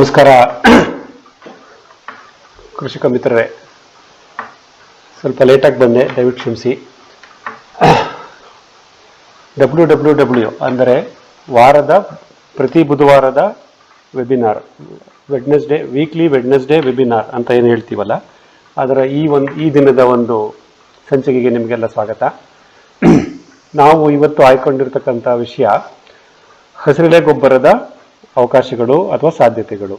ನಮಸ್ಕಾರ ಕೃಷಿಕ ಮಿತ್ರರೇ, ಸ್ವಲ್ಪ ಲೇಟಾಗಿ ಬಂದೆ, ದಯವಿಟ್ಟು ಕ್ಷಮಿಸಿ. WWW ಅಂದರೆ ವಾರದ ಪ್ರತಿ ಬುಧವಾರದ ವೆಬಿನಾರ್, ವೀಕ್ಲಿ ವೆಡ್ನೆಸ್ಡೇ ವೆಬಿನಾರ್ ಅಂತ ಏನು ಹೇಳ್ತೀವಲ್ಲ, ಅದರ ಈ ದಿನದ ಒಂದು ಸಂಚಿಕೆಗೆ ನಿಮಗೆಲ್ಲ ಸ್ವಾಗತ. ನಾವು ಇವತ್ತು ಆಯ್ಕೊಂಡಿರ್ತಕ್ಕಂಥ ವಿಷಯ ಹಸಿರೆಲೆ ಗೊಬ್ಬರದ ಅವಕಾಶಗಳು ಅಥವಾ ಸಾಧ್ಯತೆಗಳು.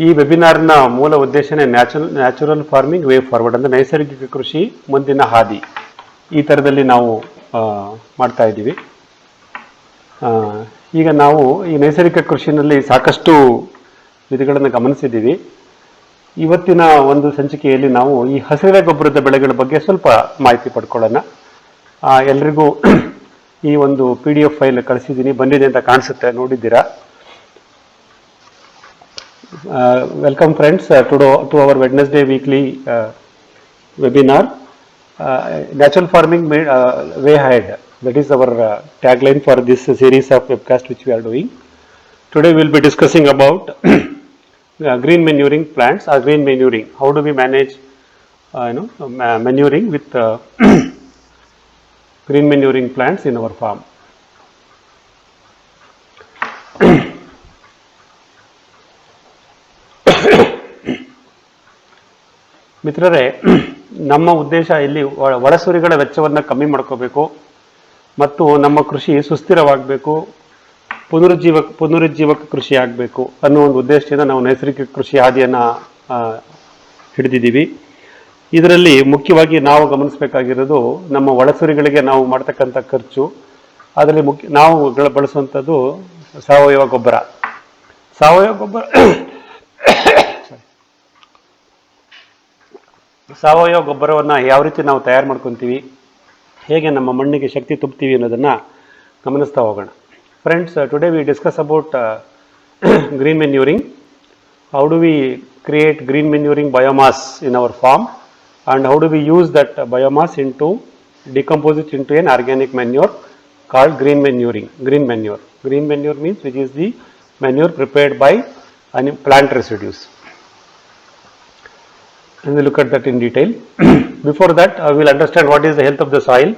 ಈ ವೆಬಿನಾರ್ನ ಮೂಲ ಉದ್ದೇಶನೇ ನ್ಯಾಚುರಲ್ ಫಾರ್ಮಿಂಗ್ ವೇ ಫಾರ್ವರ್ಡ್, ಅಂದರೆ ನೈಸರ್ಗಿಕ ಕೃಷಿ ಮುಂದಿನ ಹಾದಿ, ಈ ಥರದಲ್ಲಿ ನಾವು ಮಾಡ್ತಾ ಇದ್ದೀವಿ. ಈಗ ನಾವು ಈ ನೈಸರ್ಗಿಕ ಕೃಷಿನಲ್ಲಿ ಸಾಕಷ್ಟು ವಿಧಿಗಳನ್ನು ಗಮನಿಸಿದ್ದೀವಿ. ಇವತ್ತಿನ ಒಂದು ಸಂಚಿಕೆಯಲ್ಲಿ ನಾವು ಈ ಹಸಿರೆಲೆ ಗೊಬ್ಬರದ ಬೆಳೆಗಳ ಬಗ್ಗೆ ಸ್ವಲ್ಪ ಮಾಹಿತಿ ಪಡ್ಕೊಳ್ಳೋಣ. ಎಲ್ರಿಗೂ ಈ ಒಂದು PDF ಫೈಲ್ ಕಳಿಸಿದ್ದೀನಿ, ಬಂದಿದೆ ಅಂತ ಕಾಣಿಸುತ್ತೆ, ನೋಡಿದ್ದೀರಾ. Welcome friends to our Wednesday weekly webinar, natural farming way ahead. That is our tagline for this series of webcast which we are doing. Today we will be discussing about green manuring plants or green manuring. How do we manage manuring with green manuring plants in our farm. ಮಿತ್ರರೇ, ನಮ್ಮ ಉದ್ದೇಶ ಇಲ್ಲಿ ಒಳಸುರಿಗಳ ವೆಚ್ಚವನ್ನು ಕಮ್ಮಿ ಮಾಡ್ಕೋಬೇಕು ಮತ್ತು ನಮ್ಮ ಕೃಷಿ ಸುಸ್ಥಿರವಾಗಬೇಕು, ಪುನರುಜ್ಜೀವಕ ಕೃಷಿ ಆಗಬೇಕು ಅನ್ನೋ ಒಂದು ಉದ್ದೇಶದಿಂದ ನಾವು ನೈಸರ್ಗಿಕ ಕೃಷಿ ಹಾದಿಯನ್ನು ಹಿಡಿದಿದ್ದೀವಿ. ಇದರಲ್ಲಿ ಮುಖ್ಯವಾಗಿ ನಾವು ಗಮನಿಸಬೇಕಾಗಿರೋದು ನಮ್ಮ ಒಳಸುರಿಗಳಿಗೆ ನಾವು ಮಾಡ್ತಕ್ಕಂಥ ಖರ್ಚು. ಅದರಲ್ಲಿ ನಾವು ಬಳಸುವಂಥದ್ದು ಸಾವಯವ ಗೊಬ್ಬರ. ಸಾವಯವ ಗೊಬ್ಬರವನ್ನು ಯಾವ ರೀತಿ ನಾವು ತಯಾರು ಮಾಡ್ಕೊತೀವಿ, ಹೇಗೆ ನಮ್ಮ ಮಣ್ಣಿಗೆ ಶಕ್ತಿ ತುಂಬುತ್ತೀವಿ ಅನ್ನೋದನ್ನು ಗಮನಿಸ್ತಾ ಹೋಗೋಣ. Friends, today we discuss about green manuring. How do we create green manuring biomass in our farm and how do we use that biomass decompose it into an organic manure called green manuring. Green manure means which is the manure prepared by plant residues. And we look at that in detail. Before that, we will understand what is the health of the soil.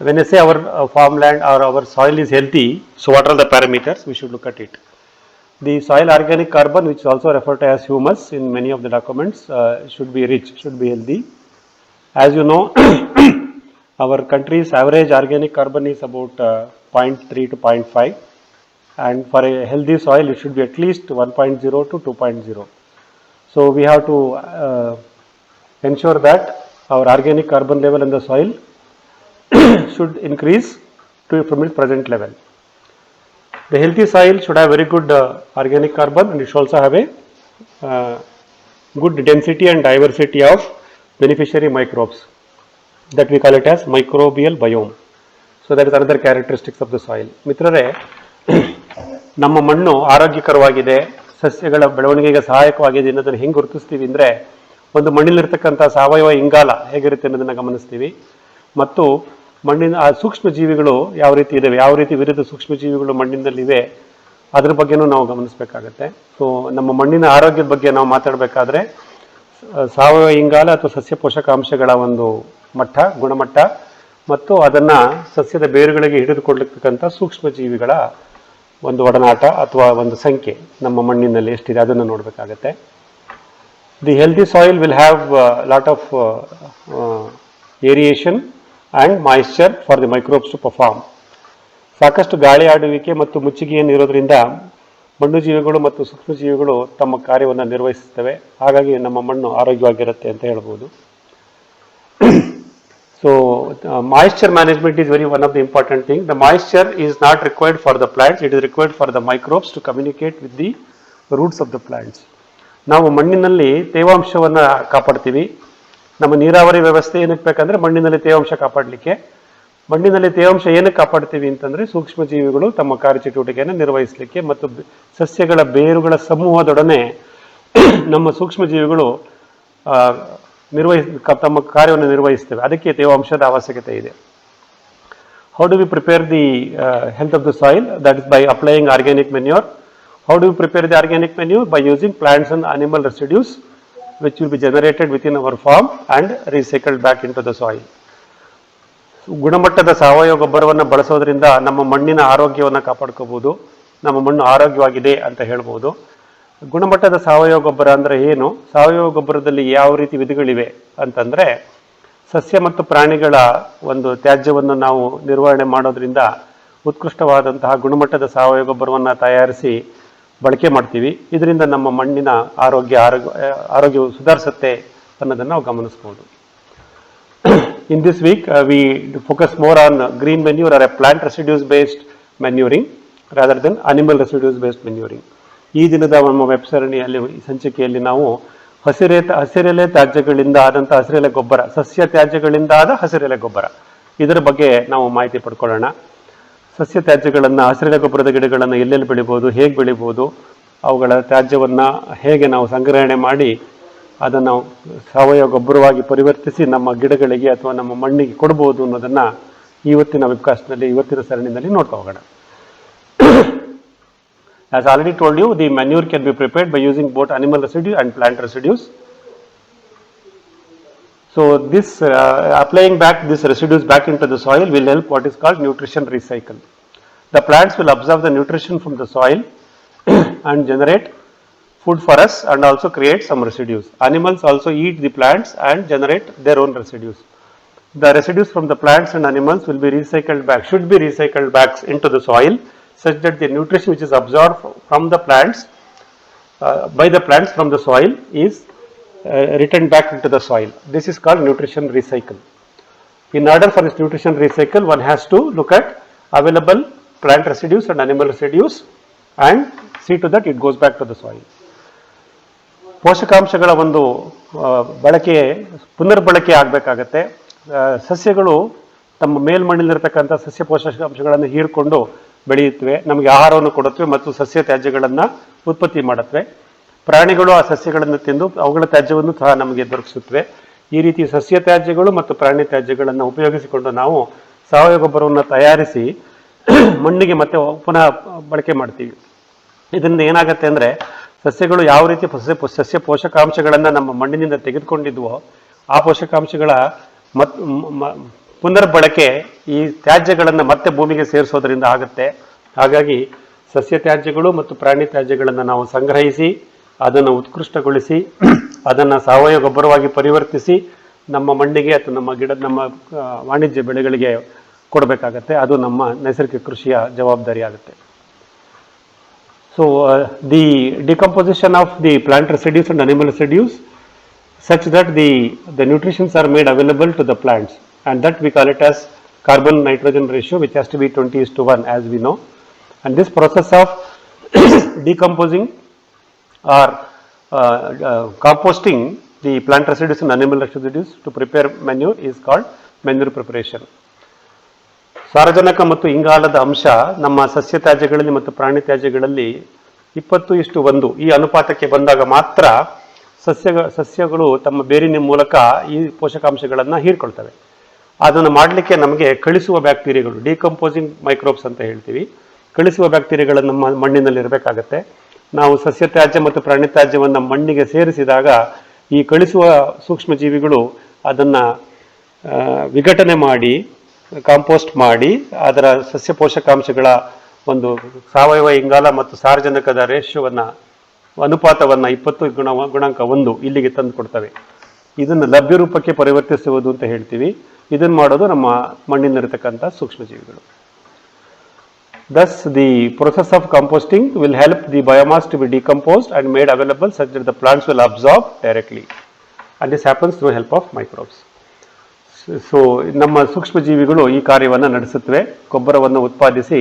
When I say our farmland or our soil is healthy, so what are the parameters? We should look at it. The soil organic carbon, which is also referred to as humus in many of the documents, should be rich, should be healthy. As you know, our country's average organic carbon is about 0.3 to 0.5, and for a healthy soil it should be at least 1.0 to 2.0. So we have to ensure that our organic carbon level in the soil should increase from its present level. The healthy soil should have very good organic carbon, and it should also have a good density and diversity of beneficiary microbes, that we call it as microbial biome. So that is another characteristics of the soil. ಮಿತ್ರರೇ, ನಮ್ಮ ಮಣ್ಣು ಆರೋಗ್ಯಕರವಾಗಿದೆ, ಸಸ್ಯಗಳ ಬೆಳವಣಿಗೆಗೆ ಸಹಾಯಕವಾಗಿದೆ ಅನ್ನೋದನ್ನು ಹೆಂಗೆ ಗುರುತಿಸ್ತೀವಿ ಅಂದರೆ, ಒಂದು ಮಣ್ಣಿಲಿರ್ತಕ್ಕಂಥ ಸಾವಯವ ಇಂಗಾಲ ಹೇಗಿರುತ್ತೆ ಅನ್ನೋದನ್ನು ಗಮನಿಸ್ತೀವಿ, ಮತ್ತು ಮಣ್ಣಿನ ಆ ಸೂಕ್ಷ್ಮ ಜೀವಿಗಳು ಯಾವ ರೀತಿ ಇದ್ದಾವೆ, ಯಾವ ರೀತಿ ವಿವಿಧ ಸೂಕ್ಷ್ಮ ಜೀವಿಗಳು ಮಣ್ಣಿನಲ್ಲಿವೆ, ಅದ್ರ ಬಗ್ಗೆನೂ ನಾವು ಗಮನಿಸಬೇಕಾಗತ್ತೆ. ಸೊ ನಮ್ಮ ಮಣ್ಣಿನ ಆರೋಗ್ಯದ ಬಗ್ಗೆ ನಾವು ಮಾತಾಡಬೇಕಾದ್ರೆ ಸಾವಯವ ಇಂಗಾಲ ಅಥವಾ ಸಸ್ಯ ಪೋಷಕಾಂಶಗಳ ಒಂದು ಗುಣಮಟ್ಟ ಮತ್ತು ಅದನ್ನು ಸಸ್ಯದ ಬೇರುಗಳಿಗೆ ಹಿಡಿದುಕೊಳ್ಳತಕ್ಕಂಥ ಸೂಕ್ಷ್ಮ ಜೀವಿಗಳ ಒಂದು ಒಡನಾಟ ಅಥವಾ ಒಂದು ಸಂಖ್ಯೆ ನಮ್ಮ ಮಣ್ಣಿನಲ್ಲಿ ಎಷ್ಟಿದೆ ಅದನ್ನು ನೋಡಬೇಕಾಗತ್ತೆ. The healthy soil will have lot of aeration and moisture for the microbes to perform. ಸಾಕಷ್ಟು ಗಾಳಿ ಆಡುವಿಕೆ ಮತ್ತು ಮುಚ್ಚಿಗೆಯನ್ನು ಇರೋದ್ರಿಂದ ಮಣ್ಣು ಜೀವಿಗಳು ಮತ್ತು ಸೂಕ್ಷ್ಮ ಜೀವಿಗಳು ತಮ್ಮ ಕಾರ್ಯವನ್ನು ನಿರ್ವಹಿಸುತ್ತವೆ. ಹಾಗಾಗಿ ನಮ್ಮ ಮಣ್ಣು ಆರೋಗ್ಯವಾಗಿರುತ್ತೆ ಅಂತ ಹೇಳ್ಬೋದು. So moisture management is one of the important thing. The moisture is not required for the plants, it is required for the microbes to communicate with the roots of the plants. ನಾವು ಮಣ್ಣಿನಲ್ಲಿ ತೇವಾಂಶವನ್ನು ಕಾಪಾಡ್ತೀವಿ. ನಮ್ಮ ನೀರಾವರಿ ವ್ಯವಸ್ಥೆ ಏನಕ್ಕೆ ಬೇಕಂದರೆ ಮಣ್ಣಿನಲ್ಲಿ ತೇವಾಂಶ ಕಾಪಾಡಲಿಕ್ಕೆ. ಮಣ್ಣಿನಲ್ಲಿ ತೇವಾಂಶ ಏನಕ್ಕೆ ಕಾಪಾಡ್ತೀವಿ ಅಂತಂದರೆ ತಮ್ಮ ಕಾರ್ಯಚಟುವಟಿಕೆಯನ್ನು ನಿರ್ವಹಿಸಲಿಕ್ಕೆ ಮತ್ತು ಸಸ್ಯಗಳ ಬೇರುಗಳ ಸಮೂಹದೊಡನೆ ನಮ್ಮ ಸೂಕ್ಷ್ಮ ಜೀವಿಗಳು ತಮ್ಮ ಕಾರ್ಯವನ್ನು ನಿರ್ವಹಿಸ್ತೇವೆ. ಅದಕ್ಕೆ ತೇವಾಂಶದ ಅವಶ್ಯಕತೆ ಇದೆ. How do we prepare the health of the soil? That is by applying organic manure How do you prepare the organic manure? By using plants and animal residues which will be generated within our farm and recycled back into the soil. ಗುಣಮಟ್ಟದ ಸಾವಯವ ಗೊಬ್ಬರವನ್ನು ಬಳಸೋದ್ರಿಂದ ನಮ್ಮ ಮಣ್ಣಿನ ಆರೋಗ್ಯವನ್ನು ಕಾಪಾಡ್ಕೋಬಹುದು, ನಮ್ಮ ಮಣ್ಣು ಆರೋಗ್ಯವಾಗಿದೆ ಅಂತ ಹೇಳ್ಬೋದು. ಗುಣಮಟ್ಟದ ಸಾವಯವ ಗೊಬ್ಬರ ಅಂದರೆ ಏನು? ಸಾವಯವ ಗೊಬ್ಬರದಲ್ಲಿ ಯಾವ ರೀತಿ ವಿಧಗಳಿವೆ ಅಂತಂದರೆ, ಸಸ್ಯ ಮತ್ತು ಪ್ರಾಣಿಗಳ ಒಂದು ತ್ಯಾಜ್ಯವನ್ನು ನಾವು ನಿರ್ವಹಣೆ ಮಾಡೋದ್ರಿಂದ ಉತ್ಕೃಷ್ಟವಾದಂತಹ ಗುಣಮಟ್ಟದ ಸಾವಯವ ಗೊಬ್ಬರವನ್ನು ತಯಾರಿಸಿ ಬಳಕೆ ಮಾಡ್ತೀವಿ. ಇದರಿಂದ ನಮ್ಮ ಮಣ್ಣಿನ ಆರೋಗ್ಯವು ಸುಧಾರಿಸುತ್ತೆ ಅನ್ನೋದನ್ನು ನಾವು ಗಮನಿಸ್ಬೋದು. In this week, we focus more on green manure or a plant residues based manuring rather than animal residues based manuring. ಈ ದಿನದ ನಮ್ಮ ವೆಬ್ ಸರಣಿಯಲ್ಲಿ ಸಂಚಿಕೆಯಲ್ಲಿ ನಾವು ಹಸಿರೆಲೆ ತ್ಯಾಜ್ಯಗಳಿಂದ ಆದಂಥ ಹಸಿರೆಲೆ ಗೊಬ್ಬರ, ಸಸ್ಯ ತ್ಯಾಜ್ಯಗಳಿಂದ ಆದ ಹಸಿರೆಲೆ ಗೊಬ್ಬರ, ಇದರ ಬಗ್ಗೆ ನಾವು ಮಾಹಿತಿ ಪಡ್ಕೊಳ್ಳೋಣ. ಸಸ್ಯ ತ್ಯಾಜ್ಯಗಳನ್ನು, ಹಸಿರೆಲೆ ಗೊಬ್ಬರದ ಗಿಡಗಳನ್ನು ಎಲ್ಲೆಲ್ಲಿ ಬೆಳಿಬೋದು, ಹೇಗೆ ಬೆಳಿಬೋದು, ಅವುಗಳ ತ್ಯಾಜ್ಯವನ್ನು ಹೇಗೆ ನಾವು ಸಂಗ್ರಹಣೆ ಮಾಡಿ ಅದನ್ನು ಸಾವಯವ ಗೊಬ್ಬರವಾಗಿ ಪರಿವರ್ತಿಸಿ ನಮ್ಮ ಗಿಡಗಳಿಗೆ ಅಥವಾ ನಮ್ಮ ಮಣ್ಣಿಗೆ ಕೊಡ್ಬೋದು ಅನ್ನೋದನ್ನು ಇವತ್ತಿನ ವೆಬ್ಕಾಸ್ಟ್ನಲ್ಲಿ, ಇವತ್ತಿನ ಸರಣಿನಲ್ಲಿ ನೋಡ್ತಾ ಹೋಗೋಣ. As already told you, the manure can be prepared by using both animal residue and plant residues. So this applying back these residues back into the soil will help what is called nutrition recycle. The plants will absorb the nutrition from the soil and generate food for us and also create some residues. Animals also eat the plants and generate their own residues. The residues from the plants and animals will be recycled back, should be recycled back into the soil, such that the nutrition which is absorbed from the plants by the plants from the soil is returned back into the soil. This is called nutrition recycle. In order for this nutrition recycle, one has to look at available plant residues and animal residues and see to that it goes back to the soil. ಪೋಷಕಾಂಶಗಳ ಒಂದು ಬಳಕೆ, ಪುನರ್ಬಳಕೆ ಆಗಬೇಕಾಗತ್ತೆ. ಸಸ್ಯಗಳು ತಮ್ಮ ಮೇಲ್ಮಣ್ಣಿಲಿರ್ತಕ್ಕಂಥ ಸಸ್ಯ ಪೋಷಕಾಂಶಗಳನ್ನು ಹೀರಿಕೊಂಡು ಬೆಳೆಯುತ್ತವೆ, ನಮಗೆ ಆಹಾರವನ್ನು ಕೊಡುತ್ತವೆ ಮತ್ತು ಸಸ್ಯ ತ್ಯಾಜ್ಯಗಳನ್ನು ಉತ್ಪತ್ತಿ ಮಾಡುತ್ತವೆ. ಪ್ರಾಣಿಗಳು ಆ ಸಸ್ಯಗಳನ್ನು ತಿಂದು ಅವುಗಳ ತ್ಯಾಜ್ಯವನ್ನು ಸಹ ನಮಗೆ ದೊರಕಿಸುತ್ತವೆ. ಈ ರೀತಿ ಸಸ್ಯ ತ್ಯಾಜ್ಯಗಳು ಮತ್ತು ಪ್ರಾಣಿ ತ್ಯಾಜ್ಯಗಳನ್ನು ಉಪಯೋಗಿಸಿಕೊಂಡು ನಾವು ಸಾವಯವ ಗೊಬ್ಬರವನ್ನು ತಯಾರಿಸಿ ಮಣ್ಣಿಗೆ ಮತ್ತೆ ಪುನಃ ಬಳಕೆ ಮಾಡ್ತೀವಿ. ಇದರಿಂದ ಏನಾಗುತ್ತೆ ಅಂದರೆ, ಸಸ್ಯಗಳು ಯಾವ ರೀತಿ ಸಸ್ಯ ಪೋಷಕಾಂಶಗಳನ್ನು ನಮ್ಮ ಮಣ್ಣಿನಿಂದ ತೆಗೆದುಕೊಂಡಿದ್ವೋ ಆ ಪೋಷಕಾಂಶಗಳ ಪುನರ್ಬಳಕೆ ಈ ತ್ಯಾಜ್ಯಗಳನ್ನು ಮತ್ತೆ ಭೂಮಿಗೆ ಸೇರಿಸೋದ್ರಿಂದ ಆಗುತ್ತೆ. ಹಾಗಾಗಿ ಸಸ್ಯ ತ್ಯಾಜ್ಯಗಳು ಮತ್ತು ಪ್ರಾಣಿ ತ್ಯಾಜ್ಯಗಳನ್ನು ನಾವು ಸಂಗ್ರಹಿಸಿ ಅದನ್ನು ಉತ್ಕೃಷ್ಟಗೊಳಿಸಿ ಅದನ್ನು ಸಾವಯವ ಗೊಬ್ಬರವಾಗಿ ಪರಿವರ್ತಿಸಿ ನಮ್ಮ ಮಣ್ಣಿಗೆ ಅಥವಾ ನಮ್ಮ ವಾಣಿಜ್ಯ ಬೆಳೆಗಳಿಗೆ ಕೊಡಬೇಕಾಗತ್ತೆ. ಅದು ನಮ್ಮ ನೈಸರ್ಗಿಕ ಕೃಷಿಯ ಜವಾಬ್ದಾರಿ ಆಗುತ್ತೆ. So the decomposition of the plant residues and animal residues such that the nutrients are made available to the plants, and that we call it as carbon nitrogen ratio, which has to be 20:1 as we know. And this process of decomposing or composting the plant residues and animal residues to prepare manure is called manure preparation. ಸಾರಜನಕ ಮತ್ತು ಇಂಗಾಲದ ಅಂಶ ನಮ್ಮ ಸಸ್ಯ ತ್ಯಾಜ್ಯಗಳಲ್ಲಿ ಮತ್ತು ಪ್ರಾಣಿ ತ್ಯಾಜ್ಯಗಳಲ್ಲಿ 20:1 ಈ ಅನುಪಾತಕ್ಕೆ ಬಂದಾಗ ಮಾತ್ರ ಸಸ್ಯಗಳು ತಮ್ಮ ಬೇರಿನ ಮೂಲಕ ಈ ಪೋಷಕಾಂಶಗಳನ್ನು ಹೀರ್ಕೊಳ್ತವೆ. ಅದನ್ನು ಮಾಡಲಿಕ್ಕೆ ನಮಗೆ ಕಳಿಸುವ ಬ್ಯಾಕ್ಟೀರಿಯಾಗಳು, ಡಿಕಂಪೋಸಿಂಗ್ ಮೈಕ್ರೋಬ್ಸ್ ಅಂತ ಹೇಳ್ತೀವಿ, ಕಳಿಸುವ ಬ್ಯಾಕ್ಟೀರಿಯಾಗಳು ನಮ್ಮ ಮಣ್ಣಿನಲ್ಲಿ ಇರಬೇಕಾಗತ್ತೆ. ನಾವು ಸಸ್ಯ ತ್ಯಾಜ್ಯ ಮತ್ತು ಪ್ರಾಣಿ ತ್ಯಾಜ್ಯವನ್ನು ಮಣ್ಣಿಗೆ ಸೇರಿಸಿದಾಗ ಈ ಕಳಿಸುವ ಸೂಕ್ಷ್ಮಜೀವಿಗಳು ಅದನ್ನು ವಿಘಟನೆ ಮಾಡಿ, ಕಾಂಪೋಸ್ಟ್ ಮಾಡಿ, ಅದರ ಸಸ್ಯ ಪೋಷಕಾಂಶಗಳ ಒಂದು ಸಾವಯವ ಇಂಗಾಲ ಮತ್ತು ಸಾರಜನಕದ ರೇಷ್ಯೋವನ್ನು, ಅನುಪಾತವನ್ನು 20:1 ಇಲ್ಲಿಗೆ ತಂದು ಕೊಡ್ತವೆ. ಇದನ್ನು ಲಭ್ಯ ರೂಪಕ್ಕೆ ಪರಿವರ್ತಿಸುವುದು ಅಂತ ಹೇಳ್ತೀವಿ. ಇದನ್ನು ಮಾಡೋದು ನಮ್ಮ ಮಣ್ಣಿನಲ್ಲಿರತಕ್ಕಂಥ ಸೂಕ್ಷ್ಮಜೀವಿಗಳು. Thus the process of composting will help the biomass to be decomposed and made available such that the plants will absorb directly, and this happens through help of microbes. So ನಮ್ಮ ಸೂಕ್ಷ್ಮಜೀವಿಗಳು ಈ ಕಾರ್ಯವನ್ನು ನಡೆಸುತ್ತವೆ. ಗೊಬ್ಬರವನ್ನು ಉತ್ಪಾದಿಸಿ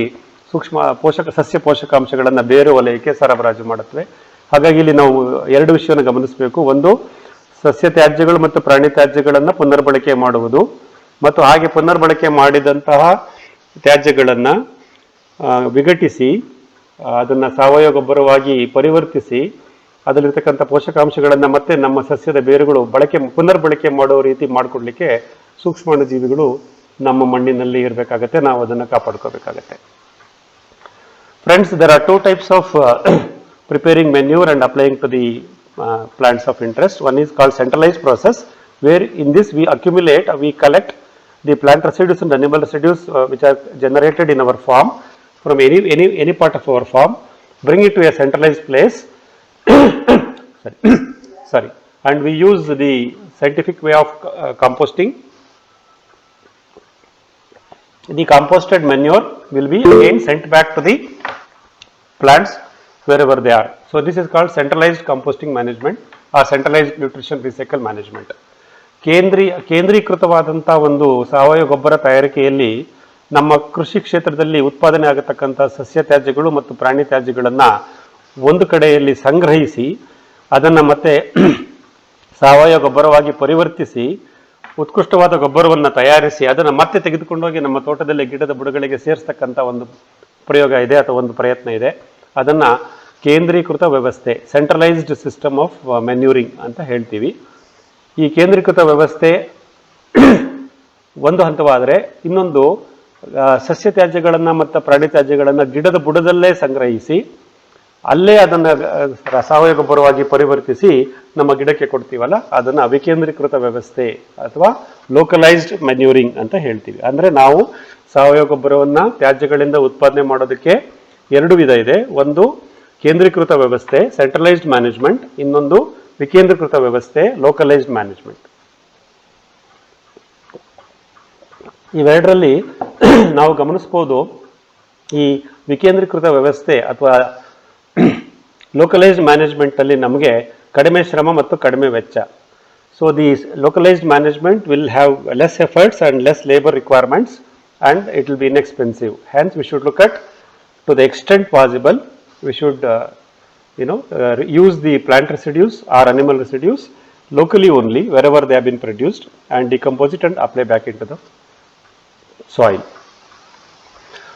ಸಸ್ಯ ಪೋಷಕಾಂಶಗಳನ್ನು ಬೇರೆ ವಲಯಕ್ಕೆ ಸರಬರಾಜು ಮಾಡುತ್ತವೆ. ಹಾಗಾಗಿ ಇಲ್ಲಿ ನಾವು 2 ವಿಷಯವನ್ನು ಗಮನಿಸಬೇಕು. ಒಂದು, ಸಸ್ಯ ತ್ಯಾಜ್ಯಗಳು ಮತ್ತು ಪ್ರಾಣಿ ತ್ಯಾಜ್ಯಗಳನ್ನು ಪುನರ್ಬಳಕೆ ಮಾಡುವುದು, ಮತ್ತು ಹಾಗೆ ಪುನರ್ಬಳಕೆ ಮಾಡಿದಂತಹ ತ್ಯಾಜ್ಯಗಳನ್ನು ವಿಘಟಿಸಿ ಅದನ್ನು ಸಾವಯವ ಗೊಬ್ಬರವಾಗಿ ಪರಿವರ್ತಿಸಿ ಅದರಲ್ಲಿರ್ತಕ್ಕಂಥ ಪೋಷಕಾಂಶಗಳನ್ನು ಮತ್ತೆ ನಮ್ಮ ಸಸ್ಯದ ಬೇರುಗಳು ಪುನರ್ಬಳಕೆ ಮಾಡೋ ರೀತಿ ಮಾಡಿಕೊಡ್ಲಿಕ್ಕೆ ಸೂಕ್ಷ್ಮಾಣುಜೀವಿಗಳು ನಮ್ಮ ಮಣ್ಣಿನಲ್ಲಿ ಇರಬೇಕಾಗತ್ತೆ. ನಾವು ಅದನ್ನು ಕಾಪಾಡ್ಕೋಬೇಕಾಗತ್ತೆ. Friends, there are 2 types of preparing manure and applying to the plants of interest. One is called centralized process, where in this we collect the plant residues and animal residues which are generated in our farm from any part of our farm, bring it to a centralized place. Sorry, and we use the scientific way of composting. The composted manure will be again sent back to the plants wherever they are. So this is called centralized composting management or centralized nutrition recycle management. ಕೇಂದ್ರೀಕೃತವಾದಂಥ ಒಂದು ಸಾವಯವ ಗೊಬ್ಬರ ತಯಾರಿಕೆಯಲ್ಲಿ ನಮ್ಮ ಕೃಷಿ ಕ್ಷೇತ್ರದಲ್ಲಿ ಉತ್ಪಾದನೆ ಆಗತಕ್ಕಂಥ ಸಸ್ಯ ತ್ಯಾಜ್ಯಗಳು ಮತ್ತು ಪ್ರಾಣಿ ತ್ಯಾಜ್ಯಗಳನ್ನು ಒಂದು ಕಡೆಯಲ್ಲಿ ಸಂಗ್ರಹಿಸಿ ಅದನ್ನು ಮತ್ತೆ ಸಾವಯವ ಗೊಬ್ಬರವಾಗಿ ಪರಿವರ್ತಿಸಿ ಉತ್ಕೃಷ್ಟವಾದ ಗೊಬ್ಬರವನ್ನು ತಯಾರಿಸಿ ಅದನ್ನು ಮತ್ತೆ ತೆಗೆದುಕೊಂಡೋಗಿ ನಮ್ಮ ತೋಟದಲ್ಲಿ ಗಿಡದ ಬುಡಗಳಿಗೆ ಸೇರಿಸ್ತಕ್ಕಂಥ ಒಂದು ಪ್ರಯೋಗ ಇದೆ ಅಥವಾ ಒಂದು ಪ್ರಯತ್ನ ಇದೆ. ಅದನ್ನು ಕೇಂದ್ರೀಕೃತ ವ್ಯವಸ್ಥೆ, ಸೆಂಟ್ರಲೈಸ್ಡ್ ಸಿಸ್ಟಮ್ ಆಫ್ ಮ್ಯಾನ್ಯೂರಿಂಗ್ ಅಂತ ಹೇಳ್ತೀವಿ. ಈ ಕೇಂದ್ರೀಕೃತ ವ್ಯವಸ್ಥೆ ಒಂದು ಹಂತವಾದರೆ, ಇನ್ನೊಂದು ಸಸ್ಯ ತ್ಯಾಜ್ಯಗಳನ್ನು ಮತ್ತು ಪ್ರಾಣಿ ತ್ಯಾಜ್ಯಗಳನ್ನು ಗಿಡದ ಬುಡದಲ್ಲೇ ಸಂಗ್ರಹಿಸಿ ಅಲ್ಲೇ ಅದನ್ನು ಸಾವಯವ ಗೊಬ್ಬರವಾಗಿ ಪರಿವರ್ತಿಸಿ ನಮ್ಮ ಗಿಡಕ್ಕೆ ಕೊಡ್ತೀವಲ್ಲ, ಅದನ್ನು ಅವಿಕೇಂದ್ರೀಕೃತ ವ್ಯವಸ್ಥೆ ಅಥವಾ ಲೋಕಲೈಸ್ಡ್ ಮ್ಯಾನ್ಯೂರಿಂಗ್ ಅಂತ ಹೇಳ್ತೀವಿ. ಅಂದರೆ ನಾವು ಸಾವಯವ ಗೊಬ್ಬರವನ್ನು ತ್ಯಾಜ್ಯಗಳಿಂದ ಉತ್ಪಾದನೆ ಮಾಡೋದಕ್ಕೆ ಎರಡು ವಿಧ ಇದೆ. ಒಂದು ಕೇಂದ್ರೀಕೃತ ವ್ಯವಸ್ಥೆ ಸೆಂಟ್ರಲೈಸ್ಡ್ ಮ್ಯಾನೇಜ್ಮೆಂಟ್, ಇನ್ನೊಂದು ವಿಕೇಂದ್ರೀಕೃತ ವ್ಯವಸ್ಥೆ ಲೋಕಲೈಸ್ಡ್ ಮ್ಯಾನೇಜ್ಮೆಂಟ್. ಇವೆರಡರಲ್ಲಿ ನಾವು ಗಮನಿಸ್ಬೋದು, ಈ ವಿಕೇಂದ್ರೀಕೃತ ವ್ಯವಸ್ಥೆ ಅಥವಾ ಲೋಕಲೈಸ್ಡ್ ಮ್ಯಾನೇಜ್ಮೆಂಟ್ ಅಲ್ಲಿ ನಮಗೆ ಕಡಿಮೆ ಶ್ರಮ ಮತ್ತು ಕಡಿಮೆ ವೆಚ್ಚ. So the localised management will have less efforts and less labour requirements and it will be inexpensive. Hence we should look at, to the extent possible, we should use the plant residues or animal residues locally only wherever they have been produced and decompose it and apply back into the soil.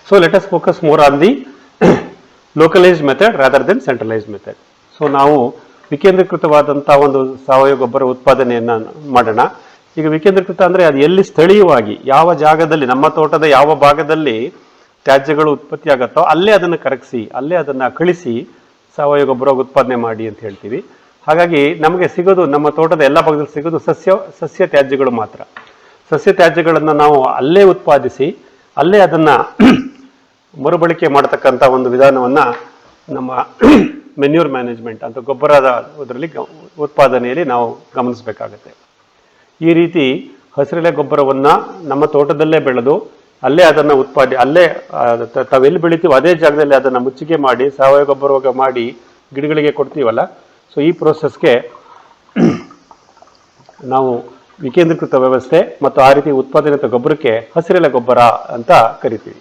So let us focus more on the localized method rather than centralized method. So ನಾವು ವಿಕೇಂದ್ರೀಕೃತವಾದಂಥ ಒಂದು ಸಾವಯವ ಗೊಬ್ಬರ ಉತ್ಪಾದನೆಯನ್ನು ಮಾಡೋಣ. ಈಗ ವಿಕೇಂದ್ರೀಕೃತ ಅಂದರೆ ಅದು ಎಲ್ಲಿ ಸ್ಥಳೀಯವಾಗಿ ಯಾವ ಜಾಗದಲ್ಲಿ, ನಮ್ಮ ತೋಟದ ಯಾವ ಭಾಗದಲ್ಲಿ ತ್ಯಾಜ್ಯಗಳು ಉತ್ಪತ್ತಿ ಆಗುತ್ತೋ ಅಲ್ಲೇ ಅದನ್ನು ಕರಗಿಸಿ, ಅಲ್ಲೇ ಅದನ್ನು ಕಳಿಸಿ ಸಾವಯವ ಗೊಬ್ಬರ ಉತ್ಪಾದನೆ ಮಾಡಿ ಅಂತ ಹೇಳ್ತೀವಿ. ಹಾಗಾಗಿ ನಮಗೆ ಸಿಗೋದು, ನಮ್ಮ ತೋಟದ ಎಲ್ಲ ಭಾಗದಲ್ಲಿ ಸಿಗೋದು ಸಸ್ಯ ತ್ಯಾಜ್ಯಗಳು ಮಾತ್ರ. ಸಸ್ಯ ತ್ಯಾಜ್ಯಗಳನ್ನು ನಾವು ಅಲ್ಲೇ ಉತ್ಪಾದಿಸಿ ಅಲ್ಲೇ ಅದನ್ನು ಮರುಬಳಕೆ ಮಾಡತಕ್ಕಂಥ ಒಂದು ವಿಧಾನವನ್ನು ನಮ್ಮ ಮೆನ್ಯೂರ್ ಮ್ಯಾನೇಜ್ಮೆಂಟ್ ಅಂತ ಗೊಬ್ಬರದ ಅದರಲ್ಲಿ ಉತ್ಪಾದನೆಯಲ್ಲಿ ನಾವು ಗಮನಿಸಬೇಕಾಗತ್ತೆ. ಈ ರೀತಿ ಹಸಿರೆಲೆ ಗೊಬ್ಬರವನ್ನು ನಮ್ಮ ತೋಟದಲ್ಲೇ ಬೆಳೆದು ಅಲ್ಲೇ ಅದನ್ನು ಅಲ್ಲೇ ತಾವೆಲ್ಲಿ ಬೆಳಿತೀವೋ ಅದೇ ಜಾಗದಲ್ಲಿ ಅದನ್ನು ಮುಚ್ಚಿಗೆ ಮಾಡಿ ಸಾವಯವ ಗೊಬ್ಬರ ಮಾಡಿ ಗಿಡಗಳಿಗೆ ಕೊಡ್ತೀವಲ್ಲ. ಸೊ ಈ ಪ್ರೋಸೆಸ್ಗೆ ನಾವು ವಿಕೇಂದ್ರೀಕೃತ ವ್ಯವಸ್ಥೆ ಮತ್ತು ಆ ರೀತಿ ಉತ್ಪಾದನೆ ಗೊಬ್ಬರಕ್ಕೆ ಹಸಿರೆಲೆ ಗೊಬ್ಬರ ಅಂತ ಕರಿತೀವಿ.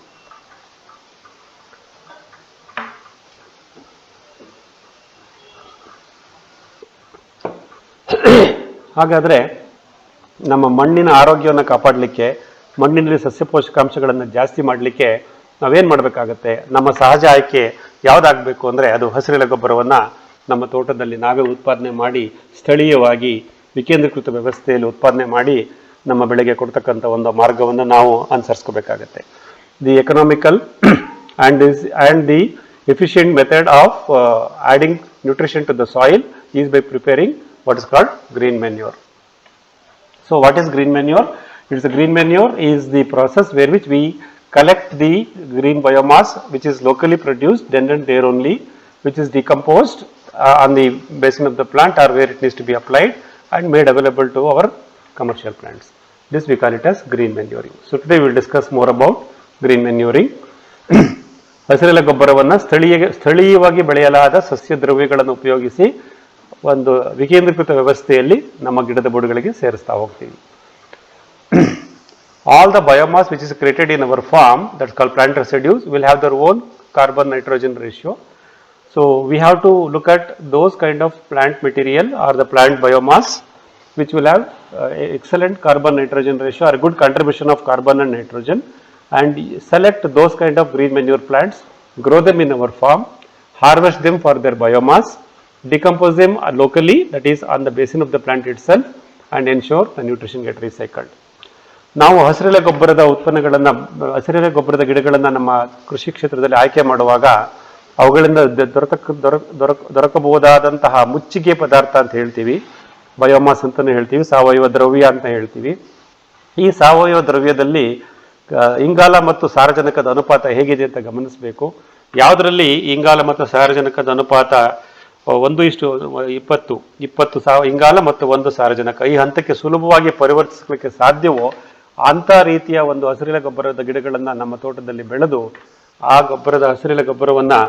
ಹಾಗಾದರೆ ನಮ್ಮ ಮಣ್ಣಿನ ಆರೋಗ್ಯವನ್ನು ಕಾಪಾಡಲಿಕ್ಕೆ, ಮಣ್ಣಿನಲ್ಲಿ ಸಸ್ಯ ಪೋಷಕಾಂಶಗಳನ್ನು ಜಾಸ್ತಿ ಮಾಡಲಿಕ್ಕೆ ನಾವೇನು ಮಾಡಬೇಕಾಗತ್ತೆ? ನಮ್ಮ ಸಹಜ ಆಯ್ಕೆ ಯಾವುದಾಗಬೇಕು ಅಂದರೆ ಅದು ಹಸಿರೆಲೆ ಗೊಬ್ಬರವನ್ನು ನಮ್ಮ ತೋಟದಲ್ಲಿ ನಾವೇ ಉತ್ಪಾದನೆ ಮಾಡಿ ಸ್ಥಳೀಯವಾಗಿ ವಿಕೇಂದ್ರೀಕೃತ ವ್ಯವಸ್ಥೆಯಲ್ಲಿ ಉತ್ಪಾದನೆ ಮಾಡಿ ನಮ್ಮ ಬೆಳೆಗೆ ಕೊಡ್ತಕ್ಕಂಥ ಒಂದು ಮಾರ್ಗವನ್ನು ನಾವು ಅನುಸರಿಸ್ಕೋಬೇಕಾಗತ್ತೆ. The economical and the efficient method of adding nutrition to the soil is by preparing what is called green manure. So what is green manure? Green manure is the process where which we collect the green biomass which is locally produced then and there only, which is decomposed on the basin of the plant or where it needs to be applied and made available to our commercial plants. This we call it as green manuring. So today we will discuss more about green manuring. ಹಸಿರೆಲೆ ಗೊಬ್ಬರವನ್ನು ಸ್ಥಳೀಯವಾಗಿ ಬೆಳೆಯಲಾದ ಸಸ್ಯ ದ್ರವ್ಯಗಳನ್ನು ಉಪಯೋಗಿಸಿ ಒಂದು ವಿಕೇಂದ್ರೀಕೃತ ವ್ಯವಸ್ಥೆಯಲ್ಲಿ ನಮ್ಮ ಗಿಡದ ಬುಡಗಳಿಗೆ ಸೇರಿಸ್ತಾ ಹೋಗ್ತೀವಿ. All the biomass which is created in our farm, that's called plant residues, will have their own carbon nitrogen ratio. So we have to look at those kind of plant material or the plant biomass which will have excellent carbon nitrogen ratio or good contribution of carbon and nitrogen, and select those kind of green manure plants, grow them in our farm, harvest them for their biomass, decompose them locally, that is on the basin of the plant itself, and ensure the nutrition get recycled. ನಾವು ಹಸಿರೆಲೆ ಗೊಬ್ಬರದ ಗಿಡಗಳನ್ನು ನಮ್ಮ ಕೃಷಿ ಕ್ಷೇತ್ರದಲ್ಲಿ ಆಯ್ಕೆ ಮಾಡುವಾಗ ಅವುಗಳಿಂದ ದೊರಕಬಹುದಾದಂತಹ ಮುಚ್ಚಿಗೆ ಪದಾರ್ಥ ಅಂತ ಹೇಳ್ತೀವಿ, ಬಯೋಮಾಸ್ ಅಂತಲೂ ಹೇಳ್ತೀವಿ, ಸಾವಯವ ದ್ರವ್ಯ ಅಂತ ಹೇಳ್ತೀವಿ. ಈ ಸಾವಯವ ದ್ರವ್ಯದಲ್ಲಿ ಇಂಗಾಲ ಮತ್ತು ಸಾರಜನಕದ ಅನುಪಾತ ಹೇಗಿದೆ ಅಂತ ಗಮನಿಸಬೇಕು. ಯಾವುದರಲ್ಲಿ ಇಂಗಾಲ ಮತ್ತು ಸಾರಜನಕದ ಅನುಪಾತ 1:20 ಇಂಗಾಲ ಮತ್ತು 1 ಸಾರಜನಕ ಈ ಹಂತಕ್ಕೆ ಸುಲಭವಾಗಿ ಪರಿವರ್ತಿಸಲಿಕ್ಕೆ ಸಾಧ್ಯವೋ ಅಂಥ ರೀತಿಯ ಒಂದು ಹಸಿರೆಲೆ ಗೊಬ್ಬರದ ಗಿಡಗಳನ್ನು ನಮ್ಮ ತೋಟದಲ್ಲಿ ಬೆಳೆದು ಆ ಹಸಿರೆಲೆ ಗೊಬ್ಬರವನ್ನು